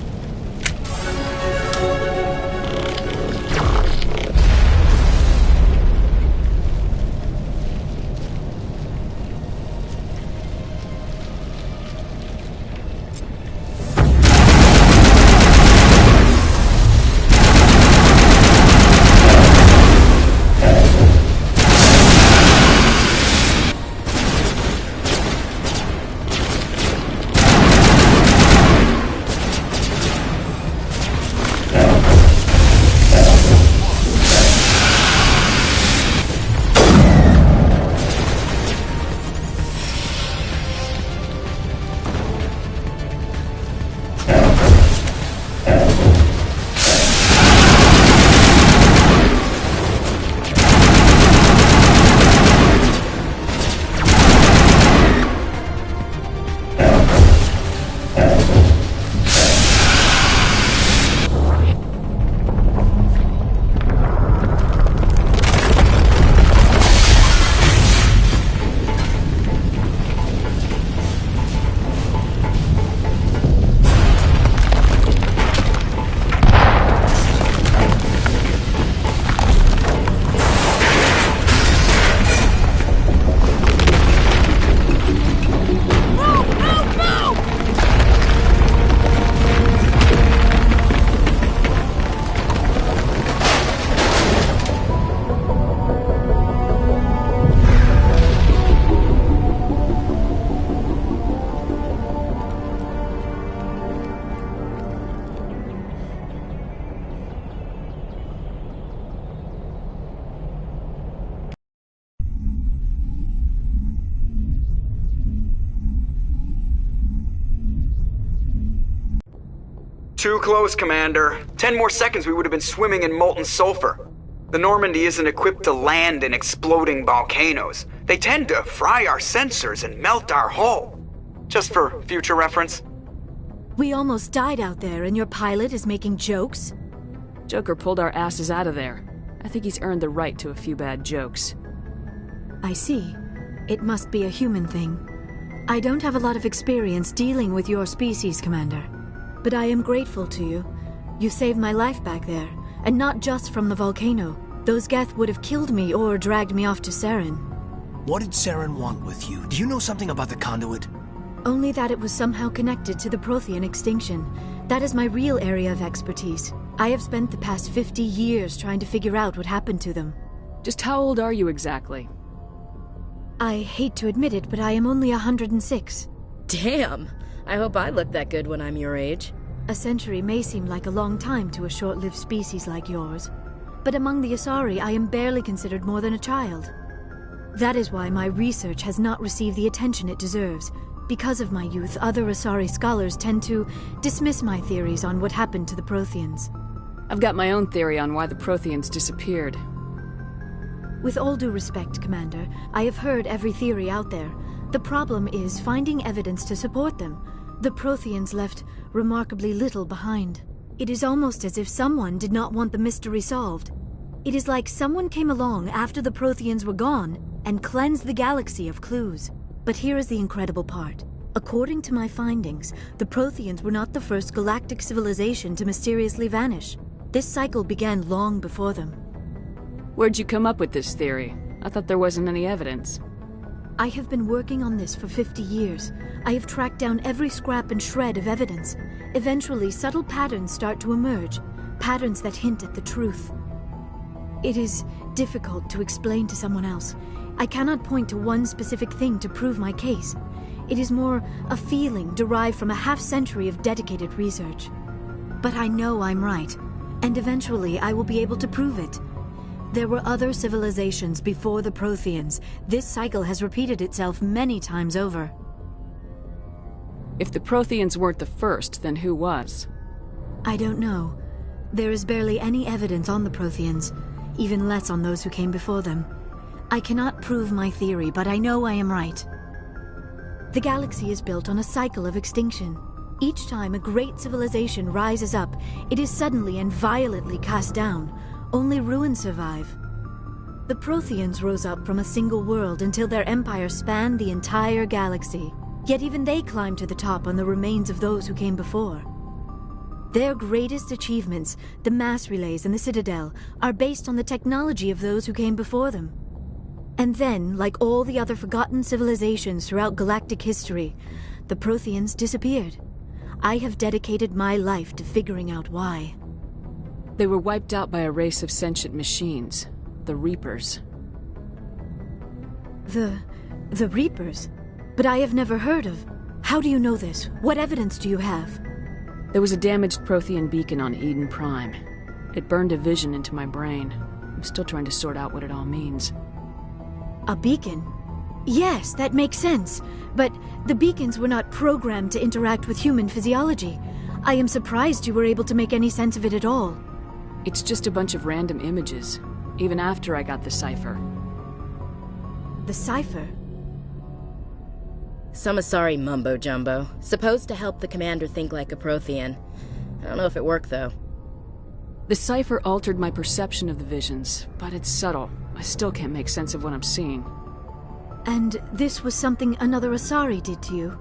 Too close, Commander. 10 more seconds we would have been swimming in molten sulfur. The Normandy isn't equipped to land in exploding volcanoes. They tend to fry our sensors and melt our hull. Just for future reference. We almost died out there, and your pilot is making jokes? Joker pulled our asses out of there. I think he's earned the right to a few bad jokes. I see. It must be a human thing. I don't have a lot of experience dealing with your species, Commander. But I am grateful to you. You saved my life back there, and not just from the volcano. Those Geth would have killed me or dragged me off to Saren. What did Saren want with you? Do you know something about the conduit? Only that it was somehow connected to the Prothean extinction. That is my real area of expertise. I have spent the past 50 years trying to figure out what happened to them. Just how old are you exactly? I hate to admit it, but I am only 106. Damn! I hope I look that good when I'm your age. A century may seem like a long time to a short-lived species like yours. But among the Asari, I am barely considered more than a child. That is why my research has not received the attention it deserves. Because of my youth, other Asari scholars tend to dismiss my theories on what happened to the Protheans. I've got my own theory on why the Protheans disappeared. With all due respect, Commander, I have heard every theory out there. The problem is finding evidence to support them. The Protheans left remarkably little behind. It is almost as if someone did not want the mystery solved. It is like someone came along after the Protheans were gone and cleansed the galaxy of clues. But here is the incredible part. According to my findings, the Protheans were not the first galactic civilization to mysteriously vanish. This cycle began long before them. Where'd you come up with this theory? I thought there wasn't any evidence. I have been working on this for 50 years. I have tracked down every scrap and shred of evidence. Eventually, subtle patterns start to emerge, patterns that hint at the truth. It is difficult to explain to someone else. I cannot point to one specific thing to prove my case. It is more a feeling derived from a half-century of dedicated research. But I know I'm right, and eventually I will be able to prove it. There were other civilizations before the Protheans. This cycle has repeated itself many times over. If the Protheans weren't the first, then who was? I don't know. There is barely any evidence on the Protheans, even less on those who came before them. I cannot prove my theory, but I know I am right. The galaxy is built on a cycle of extinction. Each time a great civilization rises up, it is suddenly and violently cast down. Only ruins survive. The Protheans rose up from a single world until their empire spanned the entire galaxy. Yet even they climbed to the top on the remains of those who came before. Their greatest achievements, the mass relays and the Citadel, are based on the technology of those who came before them. And then, like all the other forgotten civilizations throughout galactic history, the Protheans disappeared. I have dedicated my life to figuring out why. They were wiped out by a race of sentient machines, the Reapers. The Reapers? But I have never heard of. How do you know this? What evidence do you have? There was a damaged Prothean beacon on Eden Prime. It burned a vision into my brain. I'm still trying to sort out what it all means. A beacon? Yes, that makes sense. But the beacons were not programmed to interact with human physiology. I am surprised you were able to make any sense of it at all. It's just a bunch of random images, even after I got the cipher. The cipher? Some Asari mumbo-jumbo, supposed to help the commander think like a Prothean. I don't know if it worked, though. The cipher altered my perception of the visions, but it's subtle. I still can't make sense of what I'm seeing. And this was something another Asari did to you?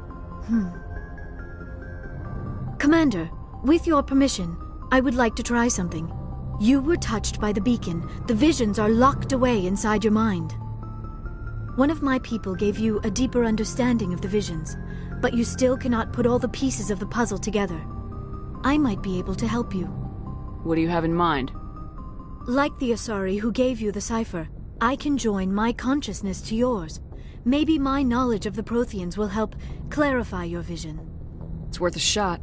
Commander, with your permission, I would like to try something. You were touched by the beacon. The visions are locked away inside your mind. One of my people gave you a deeper understanding of the visions, but you still cannot put all the pieces of the puzzle together. I might be able to help you. What do you have in mind? Like the Asari who gave you the cipher, I can join my consciousness to yours. Maybe my knowledge of the Protheans will help clarify your vision. It's worth a shot.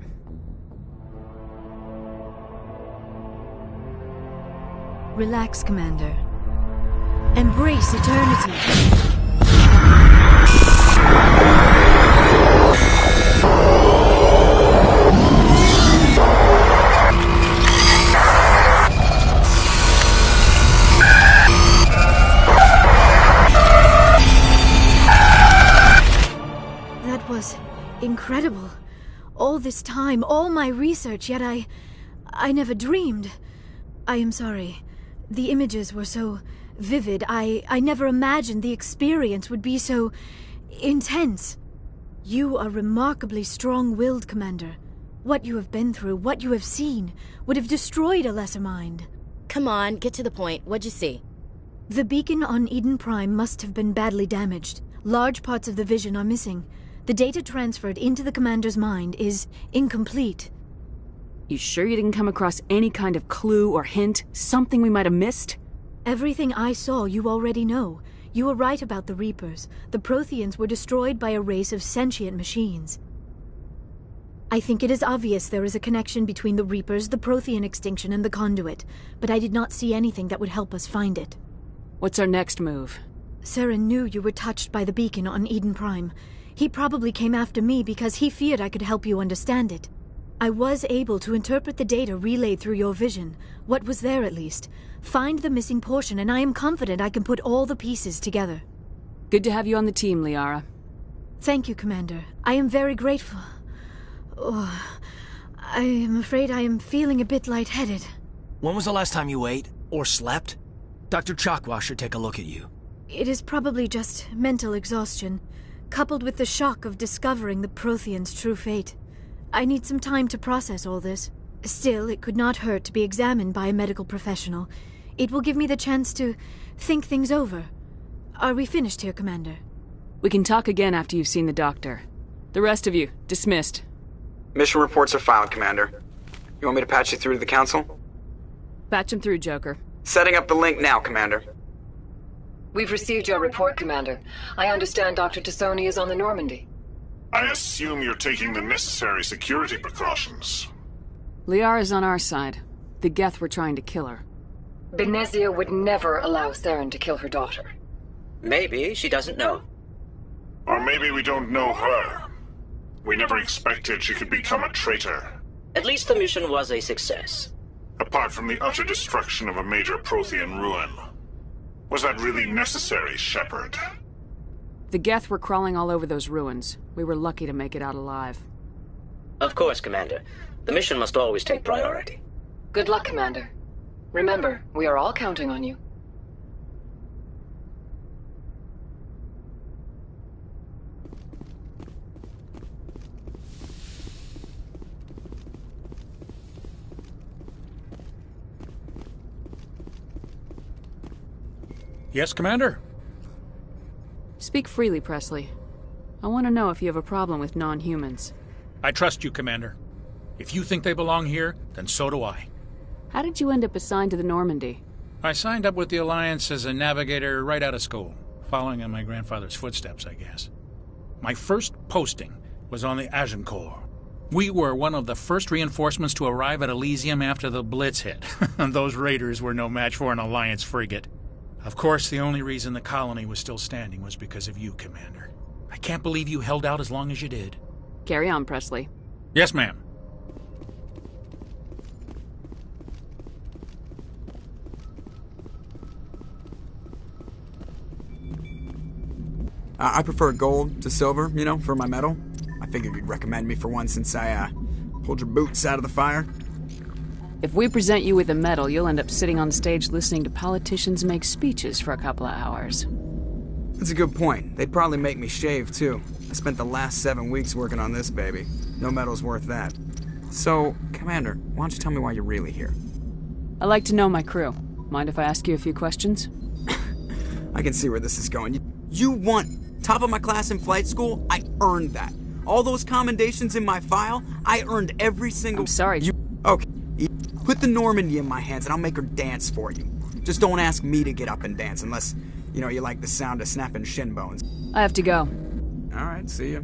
Relax, Commander. Embrace eternity. That was incredible. All this time, all my research, yet I never dreamed. I am sorry. The images were so vivid. I never imagined the experience would be so intense. You are remarkably strong-willed, Commander. What you have been through, what you have seen, would have destroyed a lesser mind. Come on, get to the point. What'd you see? The beacon on Eden Prime must have been badly damaged. Large parts of the vision are missing. The data transferred into the Commander's mind is incomplete. You sure you didn't come across any kind of clue or hint? Something we might have missed? Everything I saw you already know. You were right about the Reapers. The Protheans were destroyed by a race of sentient machines. I think it is obvious there is a connection between the Reapers, the Prothean extinction, and the Conduit, but I did not see anything that would help us find it. What's our next move? Saren knew you were touched by the beacon on Eden Prime. He probably came after me because he feared I could help you understand it. I was able to interpret the data relayed through your vision, what was there at least, find the missing portion, and I am confident I can put all the pieces together. Good to have you on the team, Liara. Thank you, Commander. I am very grateful. Oh, I am afraid I am feeling a bit lightheaded. When was the last time you ate? Or slept? Dr. Chakwa should take a look at you. It is probably just mental exhaustion, coupled with the shock of discovering the Protheans' true fate. I need some time to process all this. Still, it could not hurt to be examined by a medical professional. It will give me the chance to think things over. Are we finished here, Commander? We can talk again after you've seen the doctor. The rest of you, dismissed. Mission reports are filed, Commander. You want me to patch you through to the Council? Patch him through, Joker. Setting up the link now, Commander. We've received your report, Commander. I understand Dr. T'Soni is on the Normandy. I assume you're taking the necessary security precautions. Liara's on our side. The Geth were trying to kill her. Benezia would never allow Saren to kill her daughter. Maybe she doesn't know. Or maybe we don't know her. We never expected she could become a traitor. At least the mission was a success. Apart from the utter destruction of a major Prothean ruin. Was that really necessary, Shepard? The Geth were crawling all over those ruins. We were lucky to make it out alive. Of course, Commander. The mission must always take priority. Good luck, Commander. Remember, we are all counting on you. Yes, Commander? Speak freely, Pressly. I want to know if you have a problem with non-humans. I trust you, Commander. If you think they belong here, then so do I. How did you end up assigned to the Normandy? I signed up with the Alliance as a navigator right out of school, following in my grandfather's footsteps, I guess. My first posting was on the Agincourt. We were one of the first reinforcements to arrive at Elysium after the Blitz hit. Those raiders were no match for an Alliance frigate. Of course, the only reason the colony was still standing was because of you, Commander. I can't believe you held out as long as you did. Carry on, Pressly. Yes, ma'am. I prefer gold to silver, you know, for my medal. I figured you'd recommend me for one since I, pulled your boots out of the fire. If we present you with a medal, you'll end up sitting on stage listening to politicians make speeches for a couple of hours. That's a good point. They'd probably make me shave, too. I spent the last 7 weeks working on this baby. No medal's worth that. So, Commander, why don't you tell me why you're really here? I like to know my crew. Mind if I ask you a few questions? I can see where this is going. You won top of my class in flight school? I earned that. All those commendations in my file, I earned every single... I'm sorry. Okay. Put the Normandy in my hands and I'll make her dance for you. Just don't ask me to get up and dance unless, you know, you like the sound of snapping shin bones. I have to go. Alright, see ya.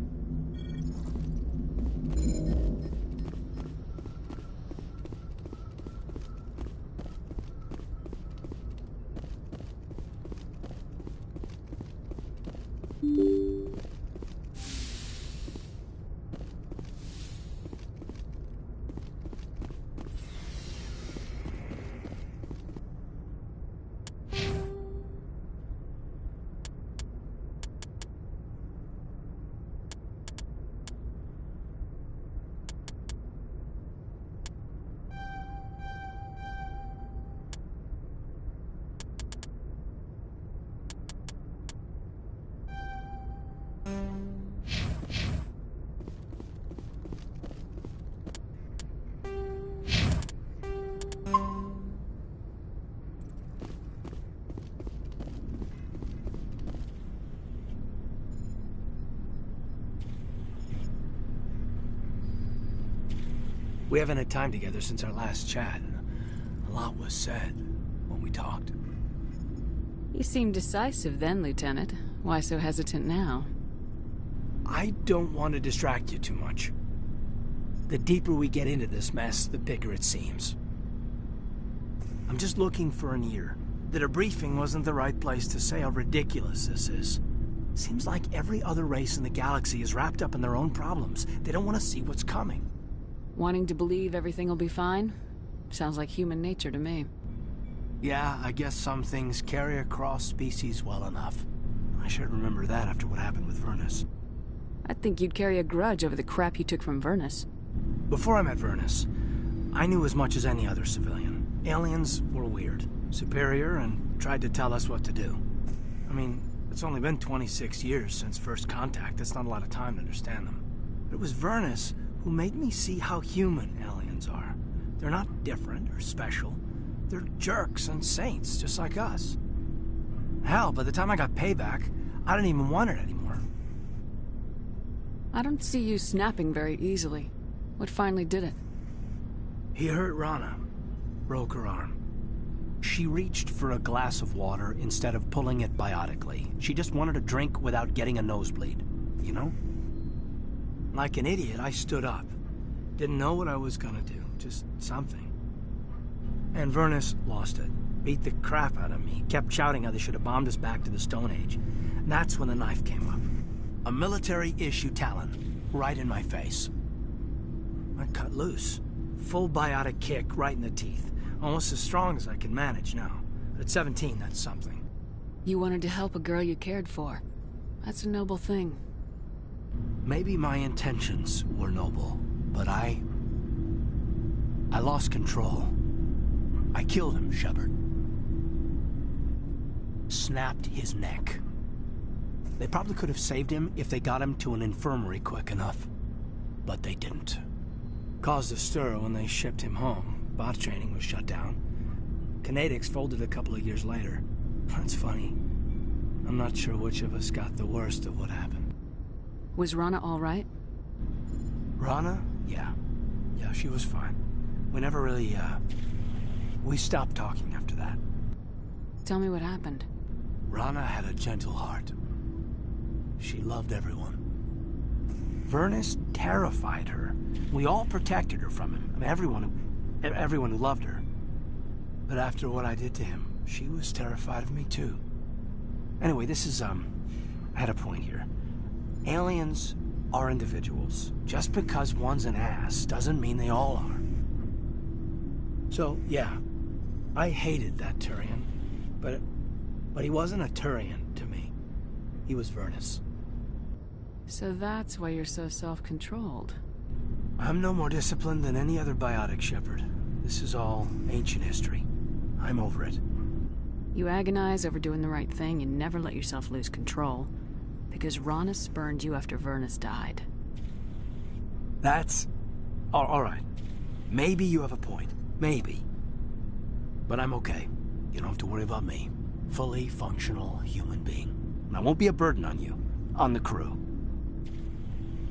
We haven't had time together since our last chat, and a lot was said when we talked. You seemed decisive then, Lieutenant. Why so hesitant now? I don't want to distract you too much. The deeper we get into this mess, the bigger it seems. I'm just looking for an ear. The debriefing wasn't the right place to say how ridiculous this is. Seems like every other race in the galaxy is wrapped up in their own problems. They don't want to see what's coming. Wanting to believe everything will be fine? Sounds like human nature to me. Yeah, I guess some things carry across species well enough. I should remember that after what happened with Vernus. I'd think you'd carry a grudge over the crap you took from Vernus. Before I met Vernus, I knew as much as any other civilian. Aliens were weird, superior, and tried to tell us what to do. I mean, it's only been 26 years since first contact. That's not a lot of time to understand them. But it was Vernus who made me see how human aliens are. They're not different or special. They're jerks and saints, just like us. Hell, by the time I got payback, I didn't even want it anymore. I don't see you snapping very easily. What finally did it? He hurt Rana. Broke her arm. She reached for a glass of water instead of pulling it biotically. She just wanted a drink without getting a nosebleed, you know? Like an idiot, I stood up. Didn't know what I was gonna do, just something. And Vernus lost it. Beat the crap out of me. Kept shouting how they should have bombed us back to the Stone Age. And that's when the knife came up. A military-issue talon, right in my face. I cut loose. Full biotic kick right in the teeth. Almost as strong as I can manage now. But at 17, that's something. You wanted to help a girl you cared for. That's a noble thing. Maybe my intentions were noble, but I lost control. I killed him, Shepard. Snapped his neck. They probably could have saved him if they got him to an infirmary quick enough. But they didn't. Caused a stir when they shipped him home. Bot training was shut down. Kinetics folded a couple of years later. That's funny. I'm not sure which of us got the worst of what happened. Was Rana all right? Rana? Yeah. Yeah, she was fine. We never really, we stopped talking after that. Tell me what happened. Rana had a gentle heart. She loved everyone. Vernus terrified her. We all protected her from him. I mean, everyone who loved her. But after what I did to him, she was terrified of me too. Anyway, this is, I had a point here. Aliens are individuals. Just because one's an ass doesn't mean they all are. So, yeah, I hated that Turian. But he wasn't a Turian to me. He was Vernus. So that's why you're so self-controlled. I'm no more disciplined than any other biotic, Shepard. This is all ancient history. I'm over it. You agonize over doing the right thing and never let yourself lose control. Because Rana spurned you after Vernus died. That's... all right. Maybe you have a point. Maybe. But I'm okay. You don't have to worry about me. Fully functional human being. And I won't be a burden on you. On the crew.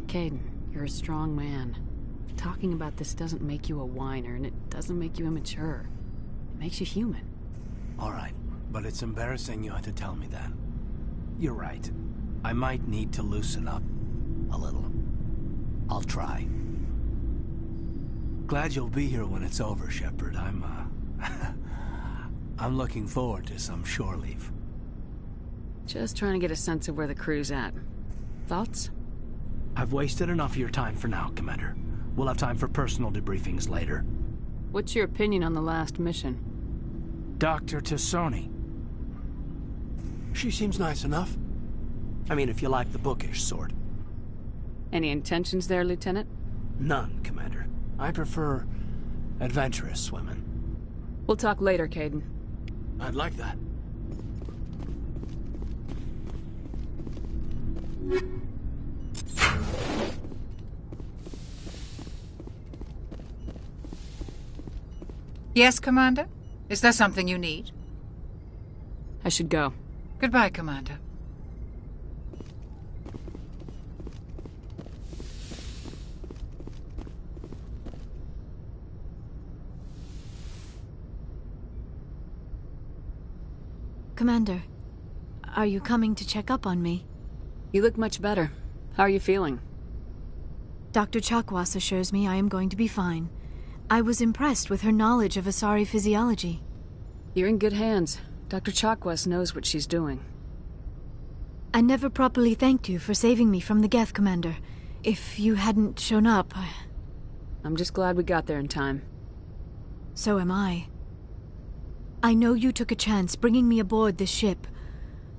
Kaidan, you're a strong man. Talking about this doesn't make you a whiner, and it doesn't make you immature. It makes you human. All right, but it's embarrassing you had to tell me that. You're right. I might need to loosen up a little. I'll try. Glad you'll be here when it's over, Shepard. I'm looking forward to some shore leave. Just trying to get a sense of where the crew's at. Thoughts? I've wasted enough of your time for now, Commander. We'll have time for personal debriefings later. What's your opinion on the last mission? Dr. T'Soni. She seems nice enough. I mean, if you like the bookish sort. Any intentions there, Lieutenant? None, Commander. I prefer adventurous women. We'll talk later, Kaidan. I'd like that. Yes, Commander? Is there something you need? I should go. Goodbye, Commander. Commander, are you coming to check up on me? You look much better. How are you feeling? Dr. Chakwas assures me I am going to be fine. I was impressed with her knowledge of Asari physiology. You're in good hands. Dr. Chakwas knows what she's doing. I never properly thanked you for saving me from the Geth, Commander. If you hadn't shown up, I'm just glad we got there in time. So am I. I know you took a chance bringing me aboard this ship.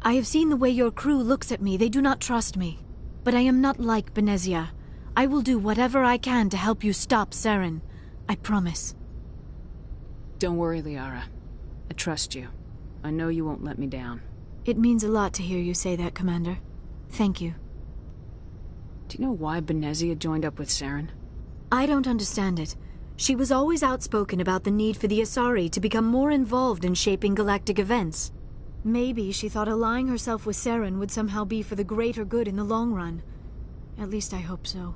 I have seen the way your crew looks at me. They do not trust me. But I am not like Benezia. I will do whatever I can to help you stop Saren. I promise. Don't worry, Liara. I trust you. I know you won't let me down. It means a lot to hear you say that, Commander. Thank you. Do you know why Benezia joined up with Saren? I don't understand it. She was always outspoken about the need for the Asari to become more involved in shaping galactic events. Maybe she thought allying herself with Saren would somehow be for the greater good in the long run. At least I hope so.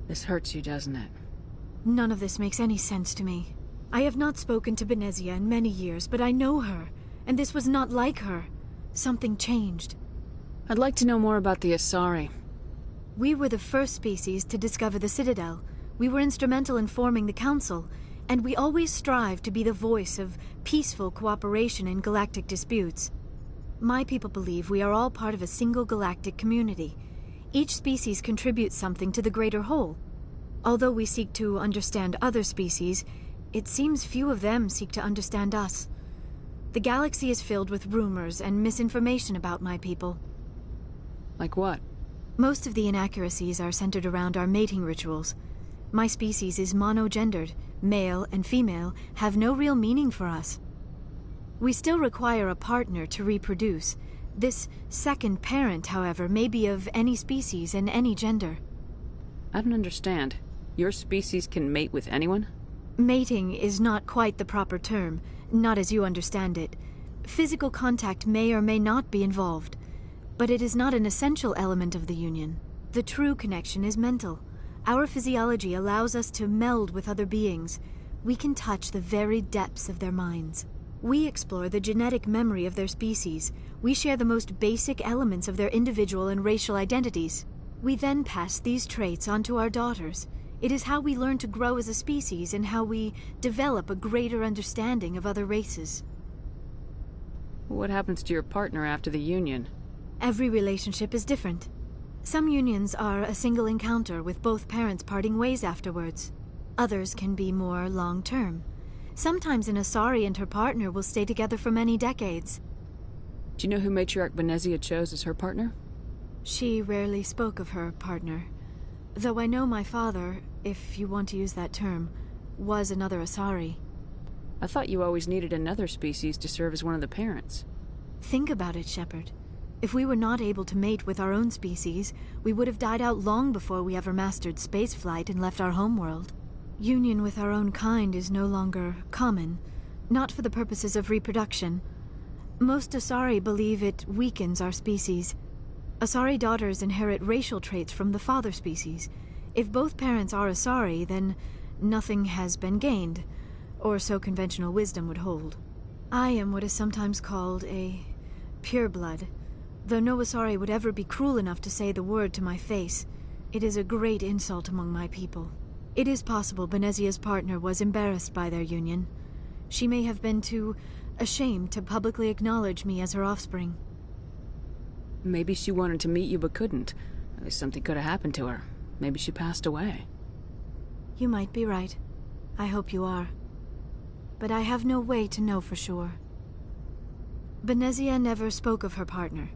This hurts you, doesn't it? None of this makes any sense to me. I have not spoken to Benezia in many years, but I know her, and this was not like her. Something changed. I'd like to know more about the Asari. We were the first species to discover the Citadel. We were instrumental in forming the Council, and we always strive to be the voice of peaceful cooperation in galactic disputes. My people believe we are all part of a single galactic community. Each species contributes something to the greater whole. Although we seek to understand other species, it seems few of them seek to understand us. The galaxy is filled with rumors and misinformation about my people. Like what? Most of the inaccuracies are centered around our mating rituals. My species is monogendered. Male and female have no real meaning for us. We still require a partner to reproduce. This second parent, however, may be of any species and any gender. I don't understand. Your species can mate with anyone? Mating is not quite the proper term, not as you understand it. Physical contact may or may not be involved, but it is not an essential element of the union. The true connection is mental. Our physiology allows us to meld with other beings. We can touch the very depths of their minds. We explore the genetic memory of their species. We share the most basic elements of their individual and racial identities. We then pass these traits on to our daughters. It is how we learn to grow as a species and how we develop a greater understanding of other races. What happens to your partner after the union? Every relationship is different. Some unions are a single encounter with both parents parting ways afterwards. Others can be more long-term. Sometimes an Asari and her partner will stay together for many decades. Do you know who Matriarch Benezia chose as her partner? She rarely spoke of her partner. Though I know my father, if you want to use that term, was another Asari. I thought you always needed another species to serve as one of the parents. Think about it, Shepard. If we were not able to mate with our own species, we would have died out long before we ever mastered spaceflight and left our homeworld. Union with our own kind is no longer common, not for the purposes of reproduction. Most Asari believe it weakens our species. Asari daughters inherit racial traits from the father species. If both parents are Asari, then nothing has been gained, or so conventional wisdom would hold. I am what is sometimes called a pureblood. Though no Asari would ever be cruel enough to say the word to my face, it is a great insult among my people. It is possible Benezia's partner was embarrassed by their union. She may have been too ashamed to publicly acknowledge me as her offspring. Maybe she wanted to meet you but couldn't. Something could have happened to her. Maybe she passed away. You might be right. I hope you are. But I have no way to know for sure. Benezia never spoke of her partner.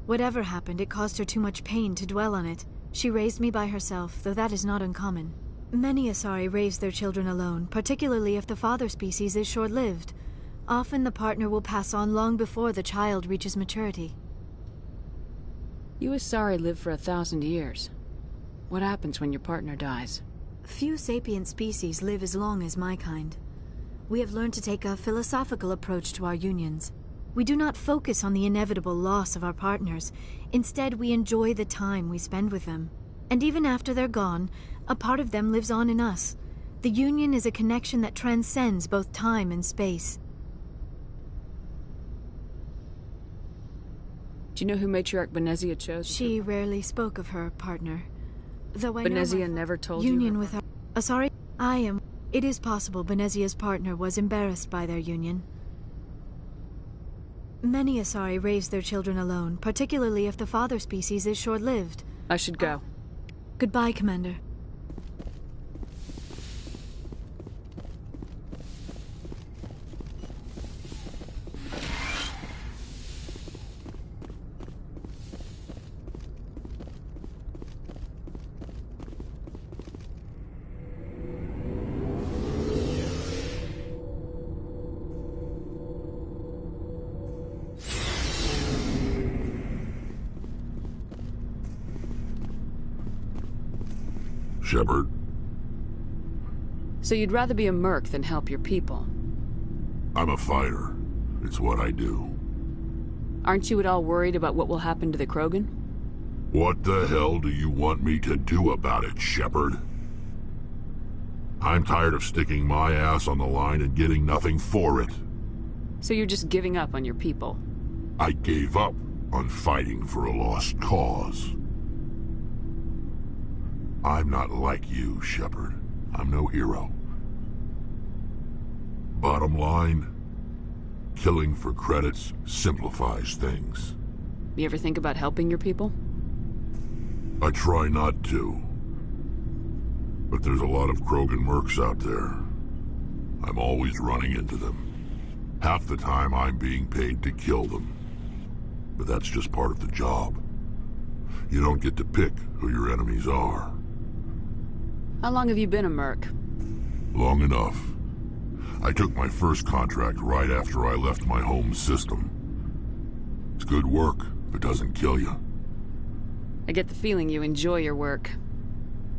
Whatever happened, it caused her too much pain to dwell on it. She raised me by herself, though that is not uncommon. Many Asari raise their children alone, particularly if the father species is short-lived. Often the partner will pass on long before the child reaches maturity. You Asari live for 1,000 years. What happens when your partner dies? Few sapient species live as long as my kind. We have learned to take a philosophical approach to our unions. We do not focus on the inevitable loss of our partners. Instead, we enjoy the time we spend with them. And even after they're gone, a part of them lives on in us. The union is a connection that transcends both time and space. Do you know who Matriarch Benezia chose? She rarely spoke of her partner. Though I Benezia know never told union you with her. Asari, I am. It is possible Benezia's partner was embarrassed by their union. Many Asari raise their children alone, particularly if the father species is short-lived. I should go. Goodbye, Commander. Shepard. So you'd rather be a merc than help your people? I'm a fighter. It's what I do. Aren't you at all worried about what will happen to the Krogan? What the hell do you want me to do about it, Shepard? I'm tired of sticking my ass on the line and getting nothing for it. So you're just giving up on your people? I gave up on fighting for a lost cause. I'm not like you, Shepard. I'm no hero. Bottom line, killing for credits simplifies things. You ever think about helping your people? I try not to. But there's a lot of Krogan mercs out there. I'm always running into them. Half the time I'm being paid to kill them. But that's just part of the job. You don't get to pick who your enemies are. How long have you been a merc? Long enough. I took my first contract right after I left my home system. It's good work if it doesn't kill you. I get the feeling you enjoy your work.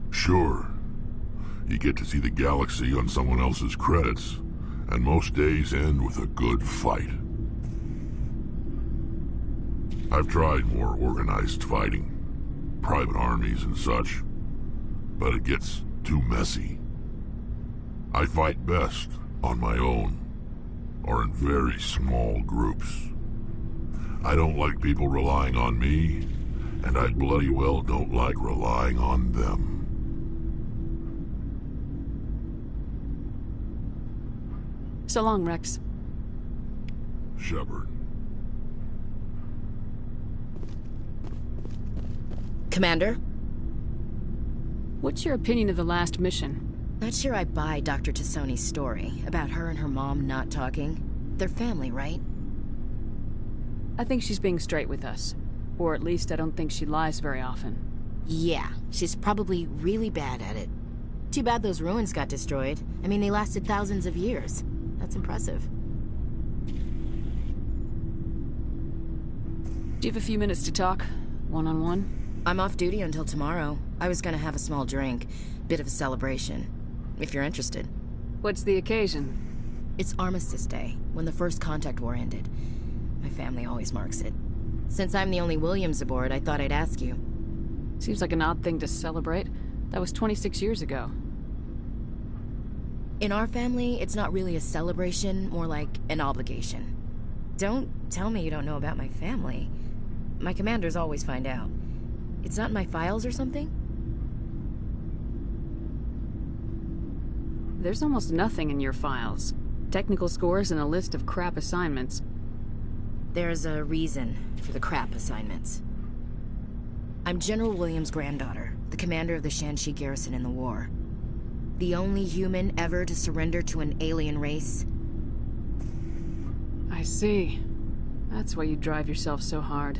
Sure. You get to see the galaxy on someone else's credits, and most days end with a good fight. I've tried more organized fighting, private armies and such, but it gets too messy. I fight best on my own, or in very small groups. I don't like people relying on me, and I bloody well don't like relying on them. So long, Rex. Shepard. Commander? What's your opinion of the last mission? Not sure I buy Dr. T'Soni's story about her and her mom not talking. They're family, right? I think she's being straight with us. Or at least I don't think she lies very often. Yeah, she's probably really bad at it. Too bad those ruins got destroyed. I mean, they lasted thousands of years. That's impressive. Do you have a few minutes to talk? One-on-one? I'm off duty until tomorrow. I was gonna have a small drink. Bit of a celebration. If you're interested. What's the occasion? It's Armistice Day, when the First Contact War ended. My family always marks it. Since I'm the only Williams aboard, I thought I'd ask you. Seems like an odd thing to celebrate. That was 26 years ago. In our family, it's not really a celebration, more like an obligation. Don't tell me you don't know about my family. My commanders always find out. It's not in my files or something? There's almost nothing in your files. Technical scores and a list of crap assignments. There's a reason for the crap assignments. I'm General Williams' granddaughter, the commander of the Shanxi garrison in the war. The only human ever to surrender to an alien race. I see. That's why you drive yourself so hard.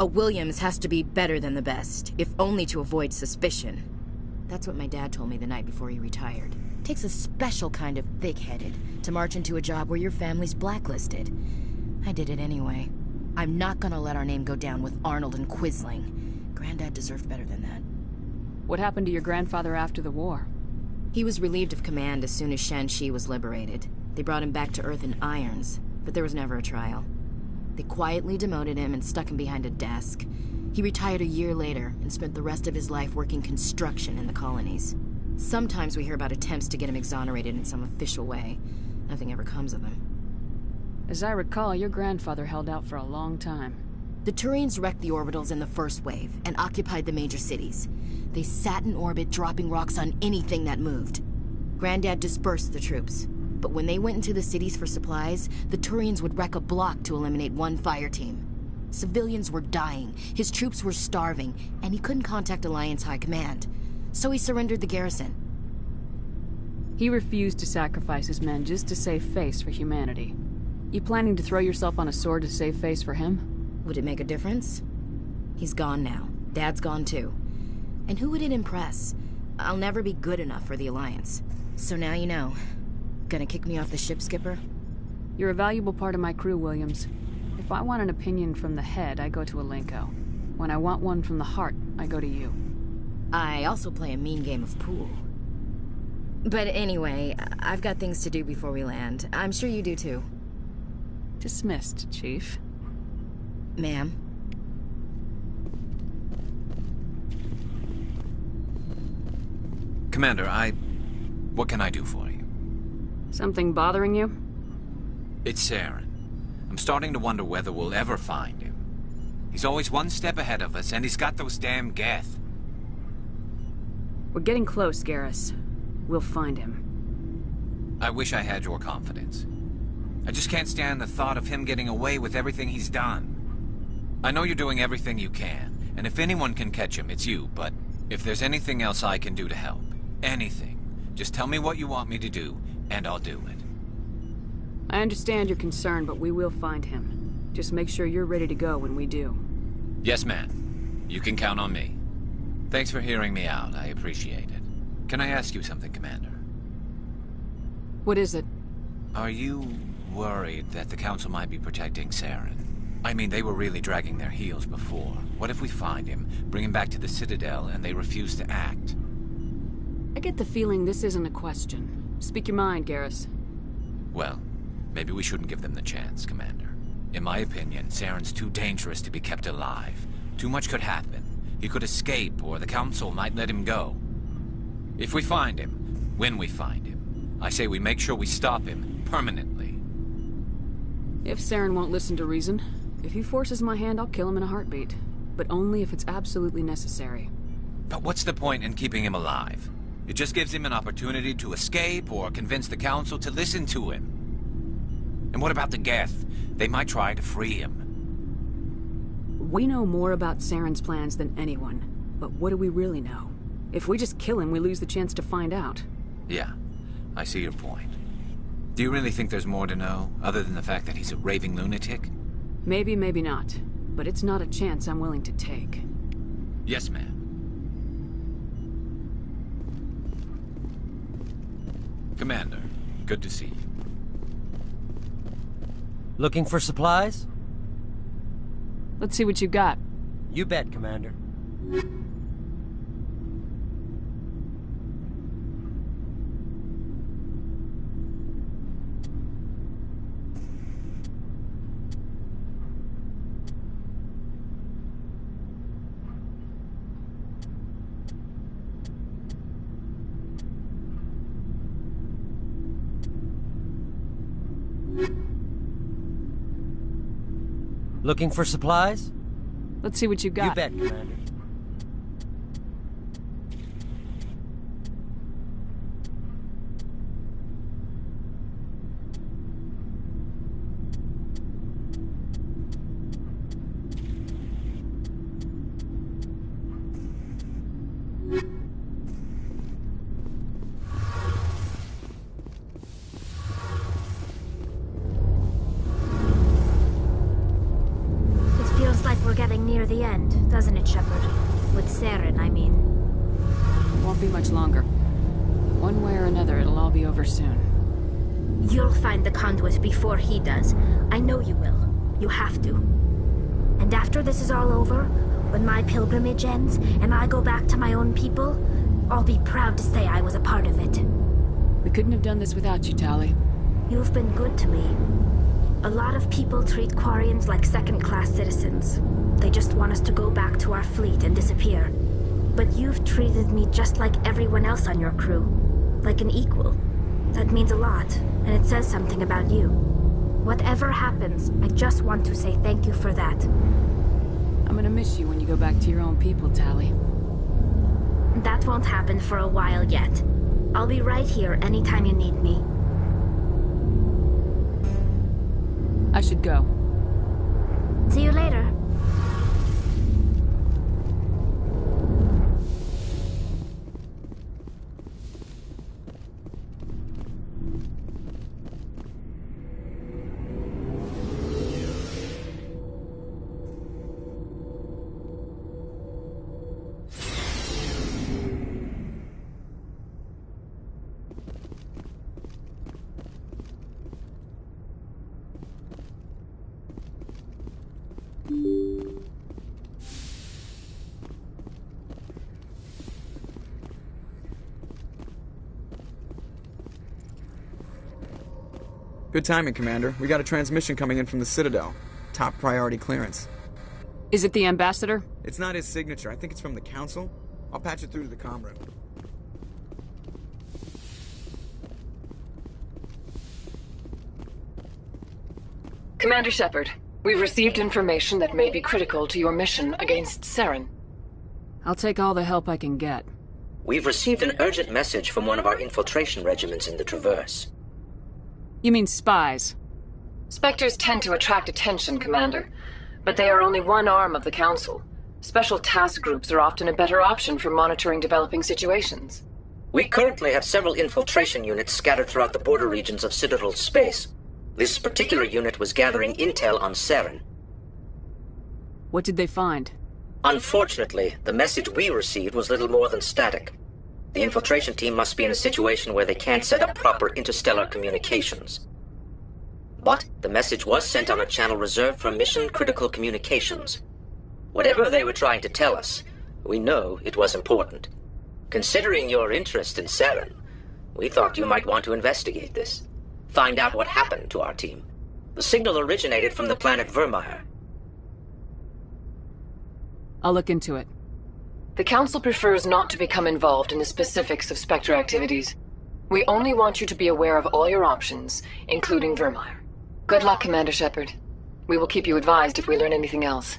A Williams has to be better than the best, if only to avoid suspicion. That's what my dad told me the night before he retired. Takes a special kind of thick-headed to march into a job where your family's blacklisted. I did it anyway. I'm not gonna let our name go down with Arnold and Quisling. Granddad deserved better than that. What happened to your grandfather after the war? He was relieved of command as soon as Shanxi was liberated. They brought him back to Earth in irons, but there was never a trial. They quietly demoted him and stuck him behind a desk. He retired a year later and spent the rest of his life working construction in the colonies. Sometimes we hear about attempts to get him exonerated in some official way. Nothing ever comes of them. As I recall, your grandfather held out for a long time. The Turians wrecked the orbitals in the first wave and occupied the major cities. They sat in orbit, dropping rocks on anything that moved. Granddad dispersed the troops, but when they went into the cities for supplies, the Turians would wreck a block to eliminate one fire team. Civilians were dying, his troops were starving, and he couldn't contact Alliance High Command. So he surrendered the garrison. He refused to sacrifice his men just to save face for humanity. You planning to throw yourself on a sword to save face for him? Would it make a difference? He's gone now. Dad's gone too. And who would it impress? I'll never be good enough for the Alliance. So now you know. Gonna kick me off the ship, Skipper? You're a valuable part of my crew, Williams. If I want an opinion from the head, I go to Alenko. When I want one from the heart, I go to you. I also play a mean game of pool. But anyway, I've got things to do before we land. I'm sure you do too. Dismissed, Chief. Ma'am. Commander, what can I do for you? Something bothering you? It's Saren. I'm starting to wonder whether we'll ever find him. He's always one step ahead of us, and he's got those damn Geth. We're getting close, Garrus. We'll find him. I wish I had your confidence. I just can't stand the thought of him getting away with everything he's done. I know you're doing everything you can, and if anyone can catch him, it's you, but if there's anything else I can do to help, anything, just tell me what you want me to do, and I'll do it. I understand your concern, but we will find him. Just make sure you're ready to go when we do. Yes, ma'am. You can count on me. Thanks for hearing me out. I appreciate it. Can I ask you something, Commander? What is it? Are you worried that the Council might be protecting Saren? I mean, they were really dragging their heels before. What if we find him, bring him back to the Citadel, and they refuse to act? I get the feeling this isn't a question. Speak your mind, Garrus. Well, maybe we shouldn't give them the chance, Commander. In my opinion, Saren's too dangerous to be kept alive. Too much could happen. He could escape, or the Council might let him go. If we find him, when we find him, I say we make sure we stop him permanently. If Saren won't listen to reason, if he forces my hand, I'll kill him in a heartbeat. But only if it's absolutely necessary. But what's the point in keeping him alive? It just gives him an opportunity to escape or convince the Council to listen to him. And what about the Geth? They might try to free him. We know more about Saren's plans than anyone. But what do we really know? If we just kill him, we lose the chance to find out. Yeah, I see your point. Do you really think there's more to know, other than the fact that he's a raving lunatic? Maybe, maybe not. But it's not a chance I'm willing to take. Yes, ma'am. Commander, good to see you. Looking for supplies? Let's see what you got. You bet, Commander. Looking for supplies? Let's see what you got. You bet, Commander. We're getting near the end, doesn't it, Shepard? With Saren, I mean. Won't be much longer. One way or another, it'll all be over soon. You'll find the conduit before he does. I know you will. You have to. And after this is all over, when my pilgrimage ends, and I go back to my own people, I'll be proud to say I was a part of it. We couldn't have done this without you, Tali. You've been good to me. A lot of people treat Quarians like second-class citizens. They just want us to go back to our fleet and disappear. But you've treated me just like everyone else on your crew. Like an equal. That means a lot, and it says something about you. Whatever happens, I just want to say thank you for that. I'm gonna miss you when you go back to your own people, Tali. That won't happen for a while yet. I'll be right here anytime you need me. I should go. See you later. Good timing, Commander. We got a transmission coming in from the Citadel. Top priority clearance. Is it the ambassador? It's not his signature. I think it's from the Council. I'll patch it through to the comm room. Commander Shepard, we've received information that may be critical to your mission against Saren. I'll take all the help I can get. We've received an urgent message from one of our infiltration regiments in the Traverse. You mean spies? Spectres tend to attract attention, Commander, but they are only one arm of the Council. Special task groups are often a better option for monitoring developing situations. We currently have several infiltration units scattered throughout the border regions of Citadel space. This particular unit was gathering intel on Saren. What did they find? Unfortunately, the message we received was little more than static. The infiltration team must be in a situation where they can't set up proper interstellar communications. But the message was sent on a channel reserved for mission-critical communications. Whatever they were trying to tell us, we know it was important. Considering your interest in Saren, we thought you might want to investigate this. Find out what happened to our team. The signal originated from the planet Vermeer. I'll look into it. The Council prefers not to become involved in the specifics of Spectre activities. We only want you to be aware of all your options, including Vermeer. Good luck, Commander Shepard. We will keep you advised if we learn anything else.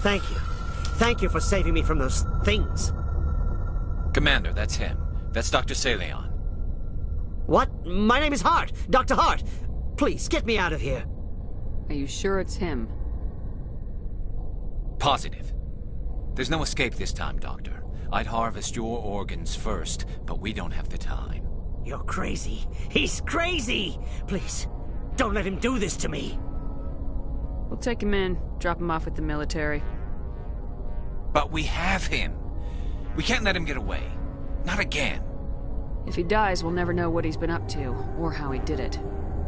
Thank you. Thank you for saving me from those things. Commander, that's him. That's Dr. Saleon. What? My name is Hart. Dr. Hart. Please, get me out of here. Are you sure it's him? Positive. There's no escape this time, Doctor. I'd harvest your organs first, but we don't have the time. You're crazy. He's crazy! Please, don't let him do this to me. We'll take him in, drop him off with the military. But we have him. We can't let him get away. Not again. If he dies, we'll never know what he's been up to, or how he did it.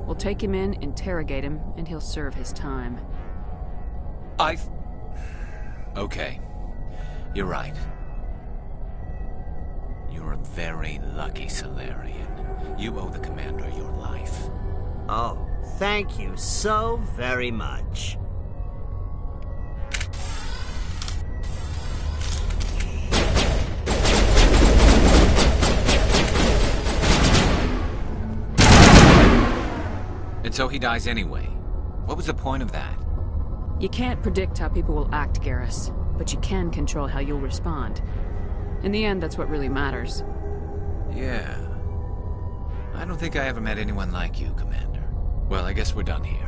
We'll take him in, interrogate him, and he'll serve his time. Okay. You're right. You're a very lucky Salarian. You owe the Commander your life. Oh, thank you so very much. And so he dies anyway. What was the point of that? You can't predict how people will act, Garrus, but you can control how you'll respond. In the end, that's what really matters. Yeah. I don't think I ever met anyone like you, Commander. Well, I guess we're done here.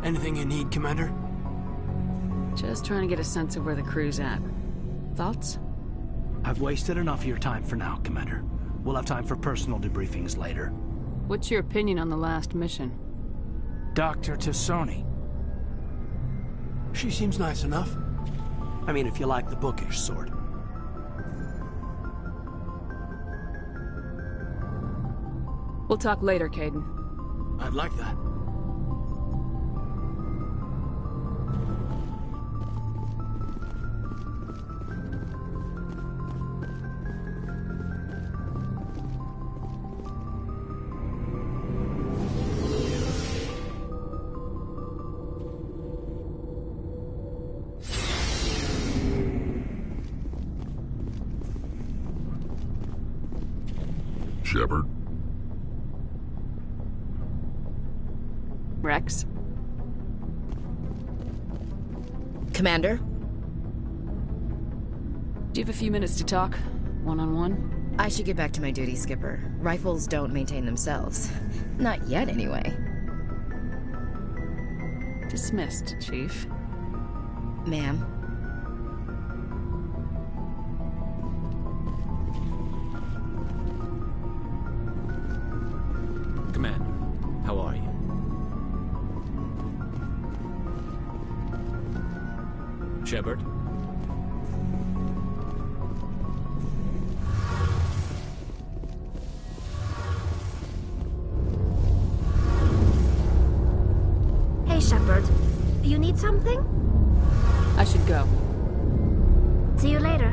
Anything you need, Commander? Just trying to get a sense of where the crew's at. Thoughts? I've wasted enough of your time for now, Commander. We'll have time for personal debriefings later. What's your opinion on the last mission? Dr. T'Soni. She seems nice enough. I mean, if you like the bookish sort. We'll talk later, Kaidan. I'd like that. Shepard? Rex? Commander? Do you have a few minutes to talk? One-on-one? I should get back to my duty, Skipper. Rifles don't maintain themselves. Not yet, anyway. Dismissed, Chief. Ma'am. Commander, how are you? Shepard? Hey, Shepard. You need something? I should go. See you later.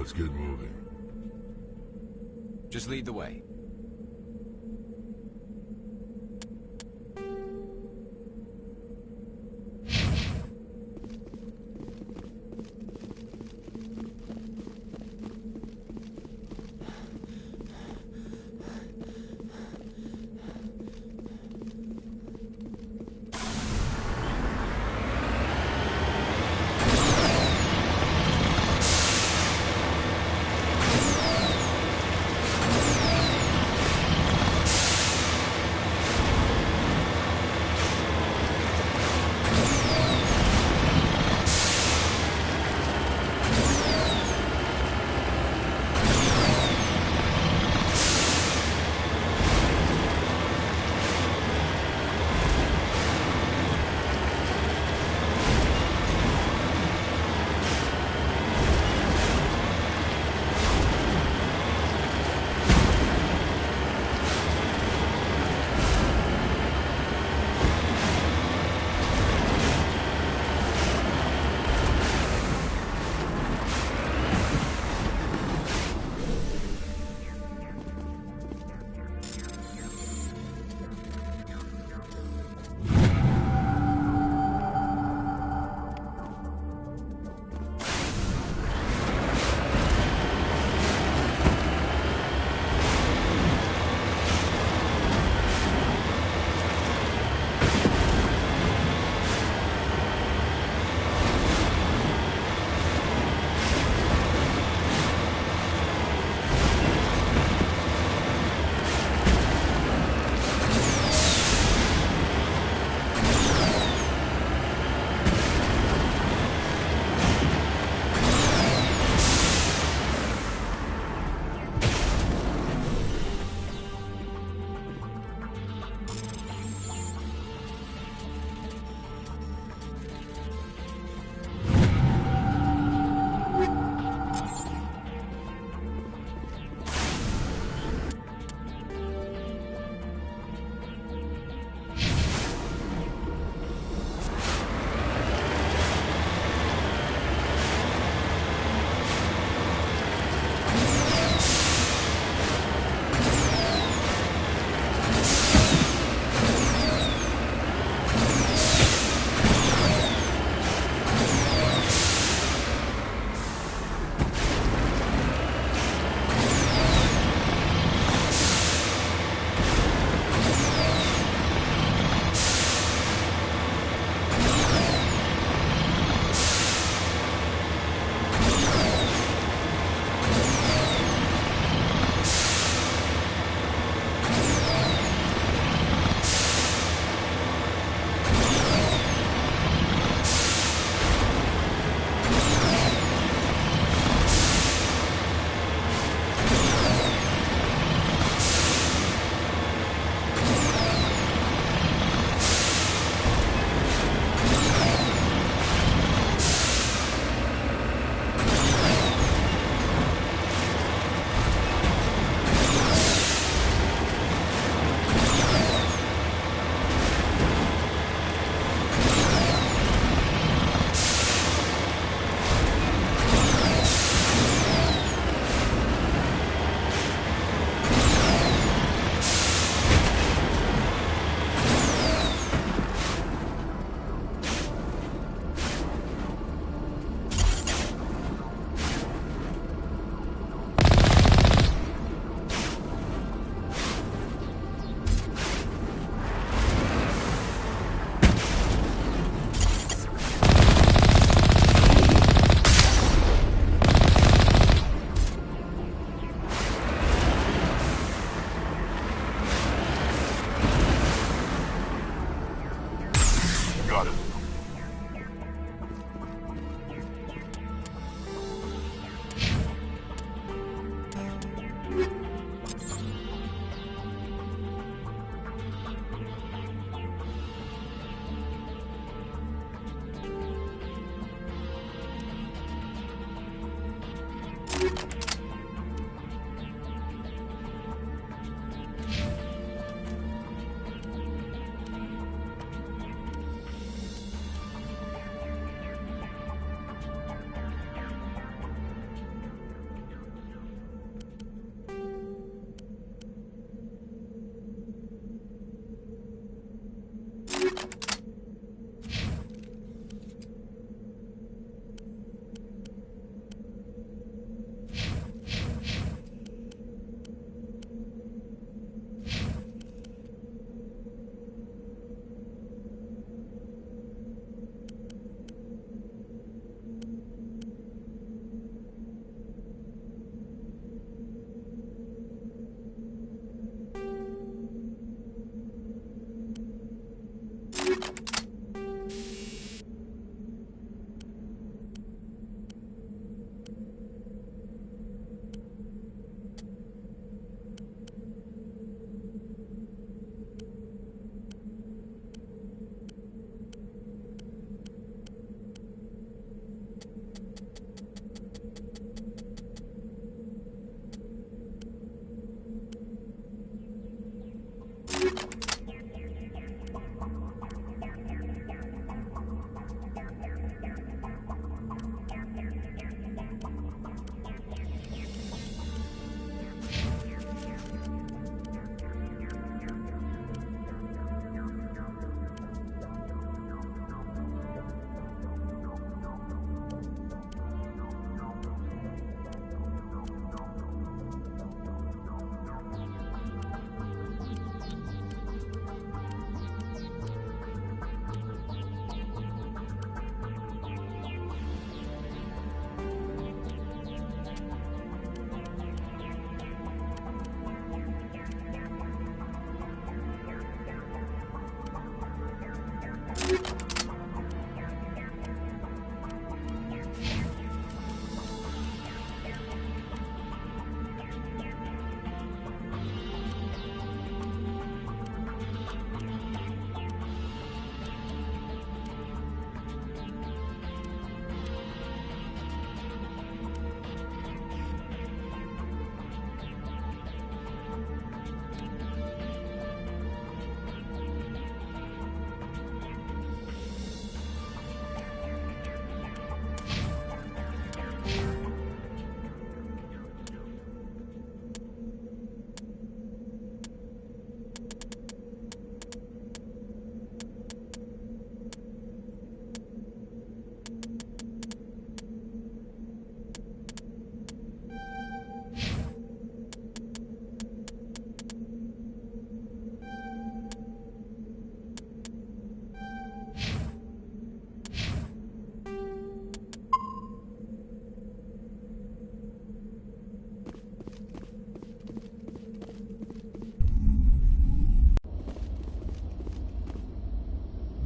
Let's get moving. Just lead the way.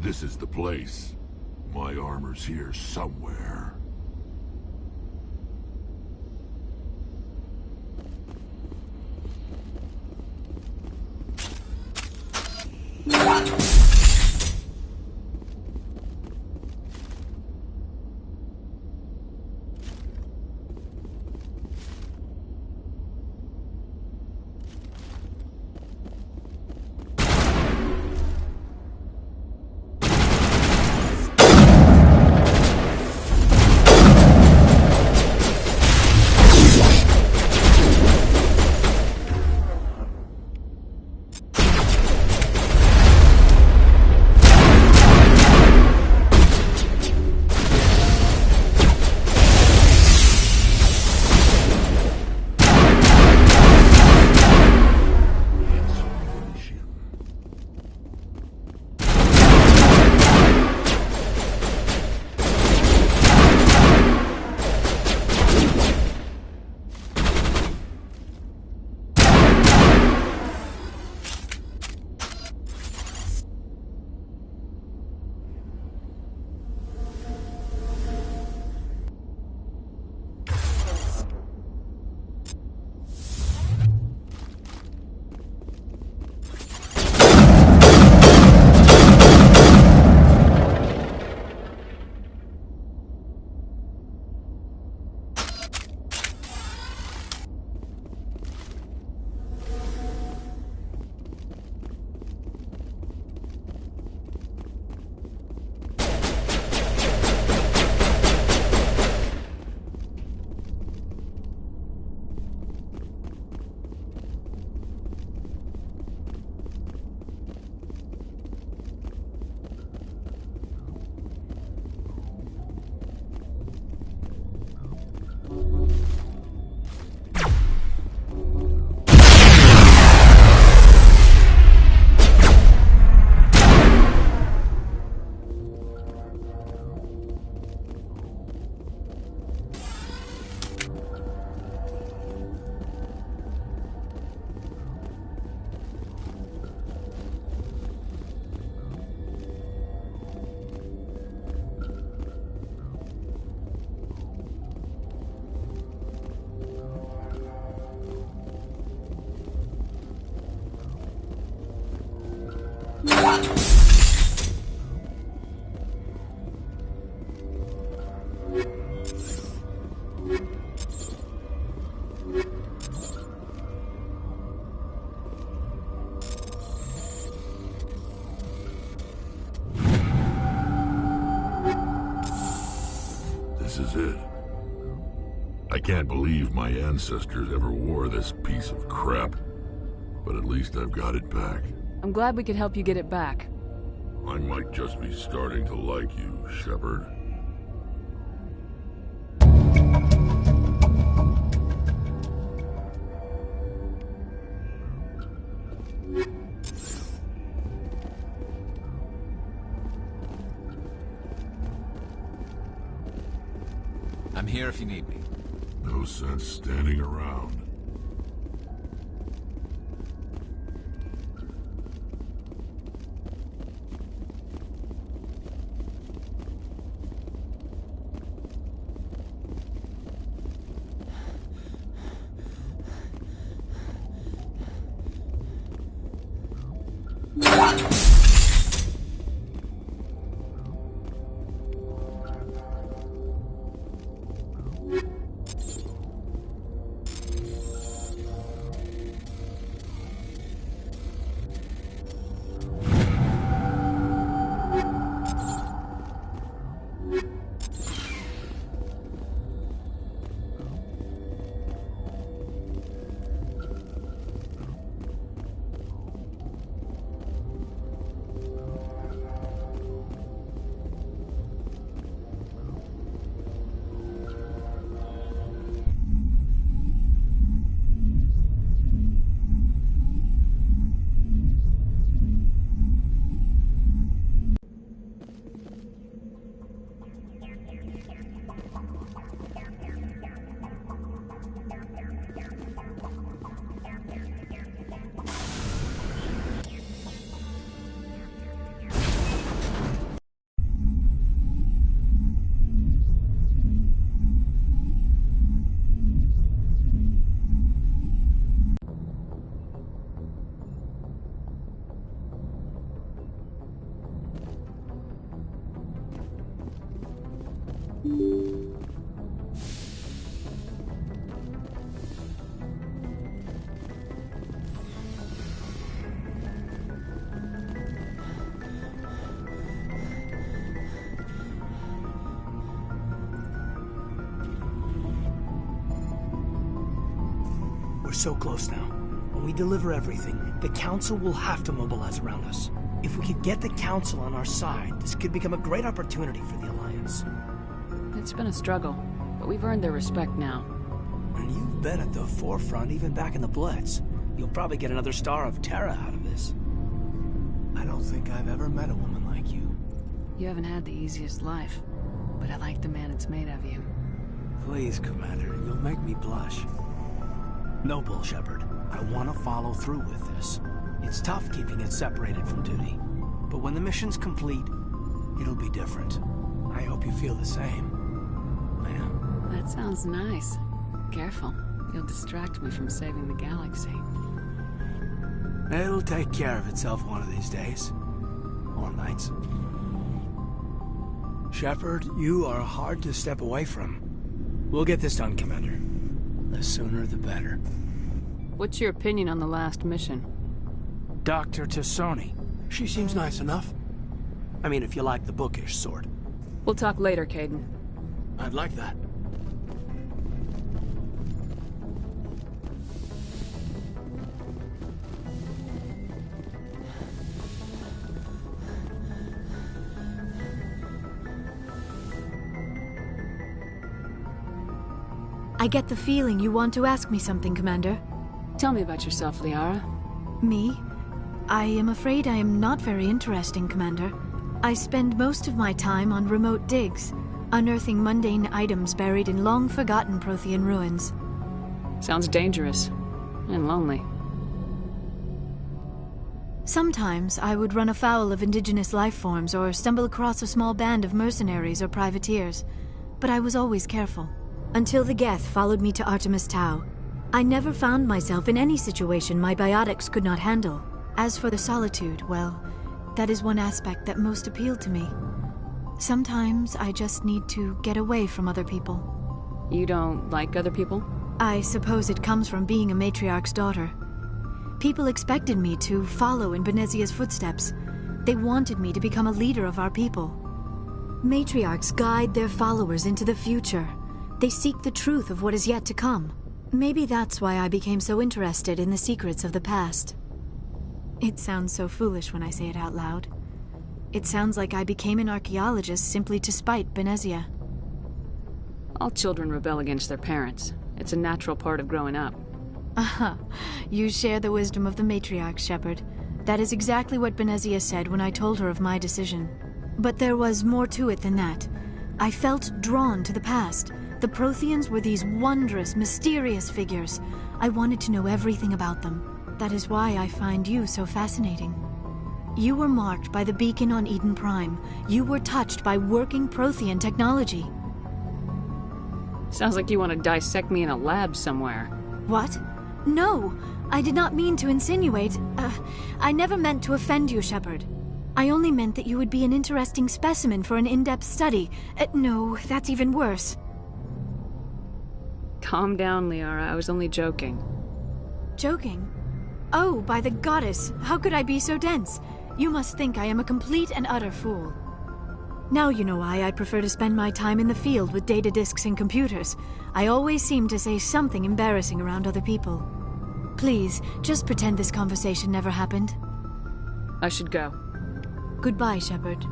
This is the place. My armor's here somewhere. This is it. I can't believe my ancestors ever wore this piece of crap, but at least I've got it back. I'm glad we could help you get it back. I might just be starting to like you, Shepard. I'm here if you need me. No sense standing around. We're so close now. When we deliver everything, the Council will have to mobilize around us. If we could get the Council on our side, this could become a great opportunity for the Alliance. It's been a struggle, but we've earned their respect now. And you've been at the forefront even back in the Blitz. You'll probably get another Star of Terra out of this. I don't think I've ever met a woman like you. You haven't had the easiest life, but I like the man it's made of you. Please, Commander, you'll make me blush. No, Bull Shepard. I want to follow through with this. It's tough keeping it separated from duty. But when the mission's complete, it'll be different. I hope you feel the same. Ma'am. That sounds nice. Careful. You'll distract me from saving the galaxy. It'll take care of itself one of these days. Or nights. Shepard, you are hard to step away from. We'll get this done, Commander. The sooner the better. What's your opinion on the last mission? Dr. T'Soni. She seems nice enough. I mean, if you like the bookish sort. We'll talk later, Kaidan. I'd like that. I get the feeling you want to ask me something, Commander. Tell me about yourself, Liara. Me? I am afraid I am not very interesting, Commander. I spend most of my time on remote digs, unearthing mundane items buried in long-forgotten Prothean ruins. Sounds dangerous. And lonely. Sometimes I would run afoul of indigenous life forms or stumble across a small band of mercenaries or privateers, but I was always careful. Until the Geth followed me to Artemis Tau. I never found myself in any situation my biotics could not handle. As for the solitude, well, that is one aspect that most appealed to me. Sometimes I just need to get away from other people. You don't like other people? I suppose it comes from being a matriarch's daughter. People expected me to follow in Benezia's footsteps. They wanted me to become a leader of our people. Matriarchs guide their followers into the future. They seek the truth of what is yet to come. Maybe that's why I became so interested in the secrets of the past. It sounds so foolish when I say it out loud. It sounds like I became an archaeologist simply to spite Benezia. All children rebel against their parents. It's a natural part of growing up. Aha, you share the wisdom of the matriarch, Shepard. That is exactly what Benezia said when I told her of my decision. But there was more to it than that. I felt drawn to the past. The Protheans were these wondrous, mysterious figures. I wanted to know everything about them. That is why I find you so fascinating. You were marked by the beacon on Eden Prime. You were touched by working Prothean technology. Sounds like you want to dissect me in a lab somewhere. What? No! I did not mean to insinuate. I never meant to offend you, Shepard. I only meant that you would be an interesting specimen for an in-depth study. No, that's even worse. Calm down, Liara. I was only joking. Joking? Oh, by the goddess, how could I be so dense? You must think I am a complete and utter fool. Now you know why I prefer to spend my time in the field with data disks and computers. I always seem to say something embarrassing around other people. Please, just pretend this conversation never happened. I should go. Goodbye, Shepard.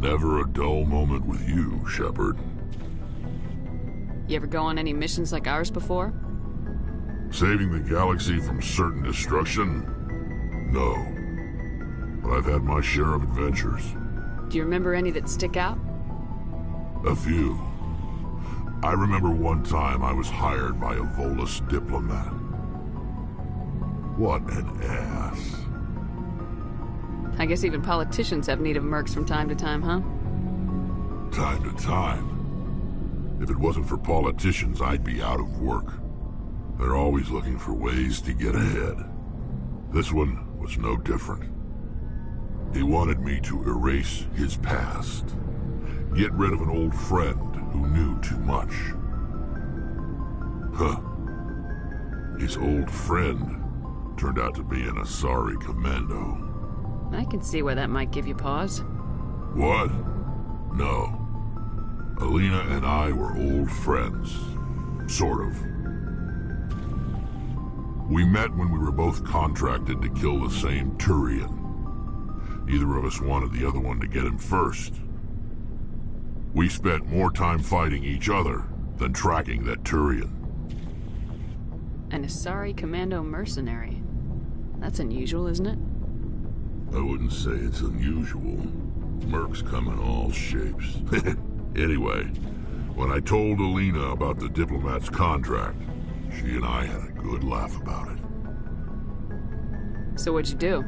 Never a dull moment with you, Shepard. You ever go on any missions like ours before? Saving the galaxy from certain destruction? No. But I've had my share of adventures. Do you remember any that stick out? A few. I remember one time I was hired by a Volus diplomat. What an ass. I guess even politicians have need of mercs from time to time, huh? Time to time. If it wasn't for politicians, I'd be out of work. They're always looking for ways to get ahead. This one was no different. He wanted me to erase his past, get rid of an old friend who knew too much. Huh. His old friend turned out to be an Asari commando. I can see why that might give you pause. What? No. Alina and I were old friends. Sort of. We met when we were both contracted to kill the same Turian. Neither of us wanted the other one to get him first. We spent more time fighting each other than tracking that Turian. An Asari commando mercenary. That's unusual, isn't it? I wouldn't say it's unusual. Mercs come in all shapes. Anyway, when I told Alina about the diplomat's contract, she and I had a good laugh about it. So what'd you do?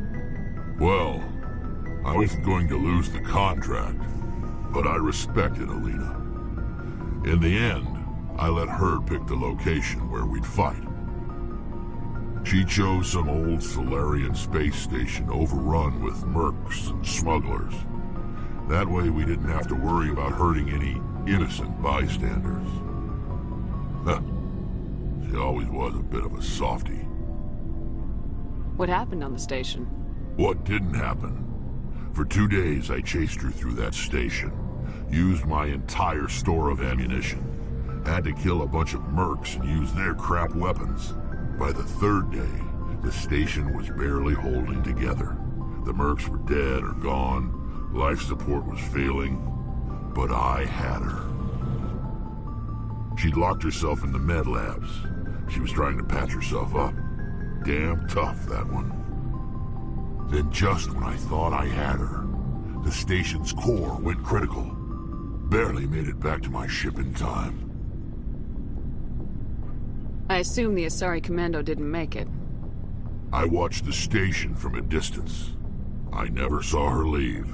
Well, I wasn't going to lose the contract, but I respected Alina. In the end, I let her pick the location where we'd fight. She chose some old Solarian space station overrun with mercs and smugglers. That way we didn't have to worry about hurting any innocent bystanders. Huh. She always was a bit of a softie. What happened on the station? What didn't happen? For 2 days I chased her through that station, used my entire store of ammunition, had to kill a bunch of mercs and use their crap weapons. By the 3rd day, the station was barely holding together. The mercs were dead or gone, life support was failing, but I had her. She'd locked herself in the med labs. She was trying to patch herself up. Damn tough, that one. Then just when I thought I had her, the station's core went critical. Barely made it back to my ship in time. I assume the Asari commando didn't make it. I watched the station from a distance. I never saw her leave.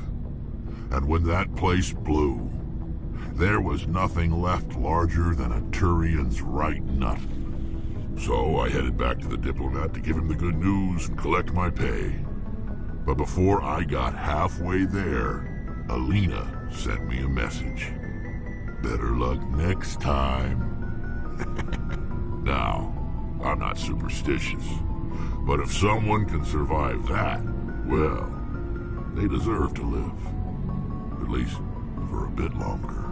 And when that place blew, there was nothing left larger than a Turian's right nut. So I headed back to the diplomat to give him the good news and collect my pay. But before I got halfway there, Alina sent me a message. Better luck next time. Now, I'm not superstitious, but if someone can survive that, well, they deserve to live. At least for a bit longer.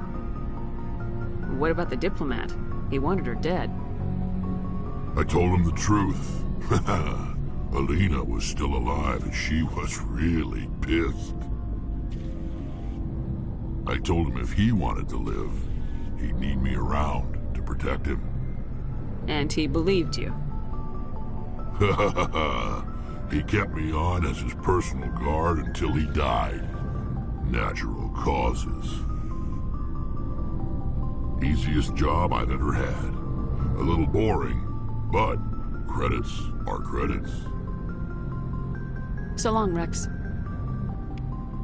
What about the diplomat? He wanted her dead. I told him the truth. Alina was still alive and she was really pissed. I told him if he wanted to live, he'd need me around to protect him. And he believed you. He kept me on as his personal guard until he died. Natural causes. Easiest job I've ever had. A little boring, but credits are credits. So long, Rex.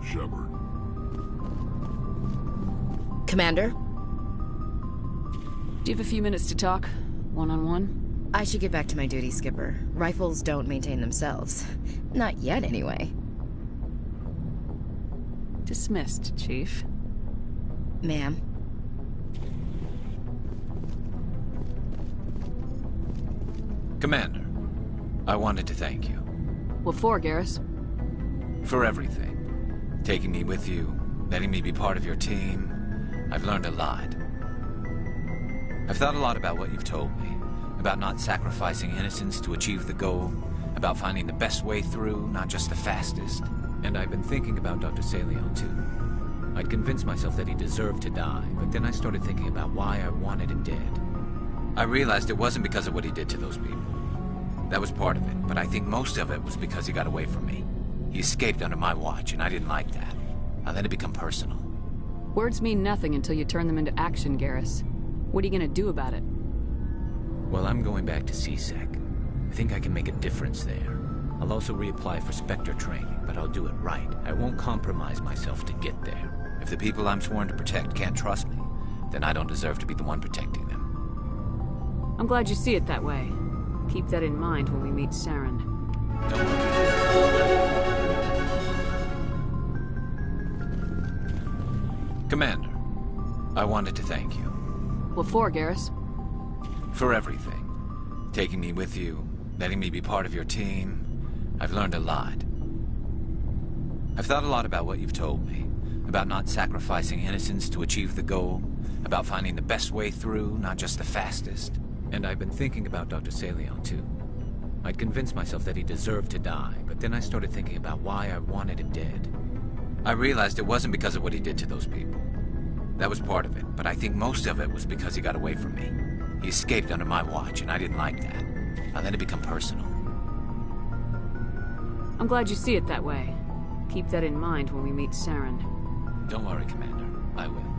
Shepard. Commander? Do you have a few minutes to talk? One-on-one? I should get back to my duty, Skipper. Rifles don't maintain themselves. Not yet, anyway. Dismissed, Chief. Ma'am. Commander, I wanted to thank you. What for, Garrus? For everything. Taking me with you, letting me be part of your team. I've learned a lot. I've thought a lot about what you've told me. About not sacrificing innocence to achieve the goal. About finding the best way through, not just the fastest. And I've been thinking about Dr. Saleon, too. I'd convinced myself that he deserved to die, but then I started thinking about why I wanted him dead. I realized it wasn't because of what he did to those people. That was part of it, but I think most of it was because he got away from me. He escaped under my watch, and I didn't like that. I let it become personal. Words mean nothing until you turn them into action, Garrus. What are you gonna do about it? Well, I'm going back to C-Sec. I think I can make a difference there. I'll also reapply for Spectre training, but I'll do it right. I won't compromise myself to get there. If the people I'm sworn to protect can't trust me, then I don't deserve to be the one protecting them. I'm glad you see it that way. Keep that in mind when we meet Saren. Don't worry. Commander, I wanted to thank you. What for, Garrus? For everything. Taking me with you, letting me be part of your team. I've learned a lot. I've thought a lot about what you've told me. About not sacrificing innocence to achieve the goal. About finding the best way through, not just the fastest. And I've been thinking about Dr. Saleon, too. I'd convinced myself that he deserved to die, but then I started thinking about why I wanted him dead. I realized it wasn't because of what he did to those people. That was part of it, but I think most of it was because he got away from me. He escaped under my watch, and I didn't like that. I let it become personal. I'm glad you see it that way. Keep that in mind when we meet Saren. Don't worry, Commander. I will.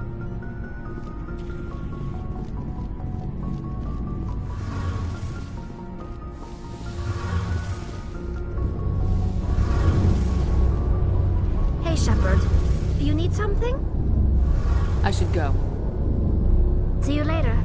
Hey, Shepard. You need something? I should go. See you later.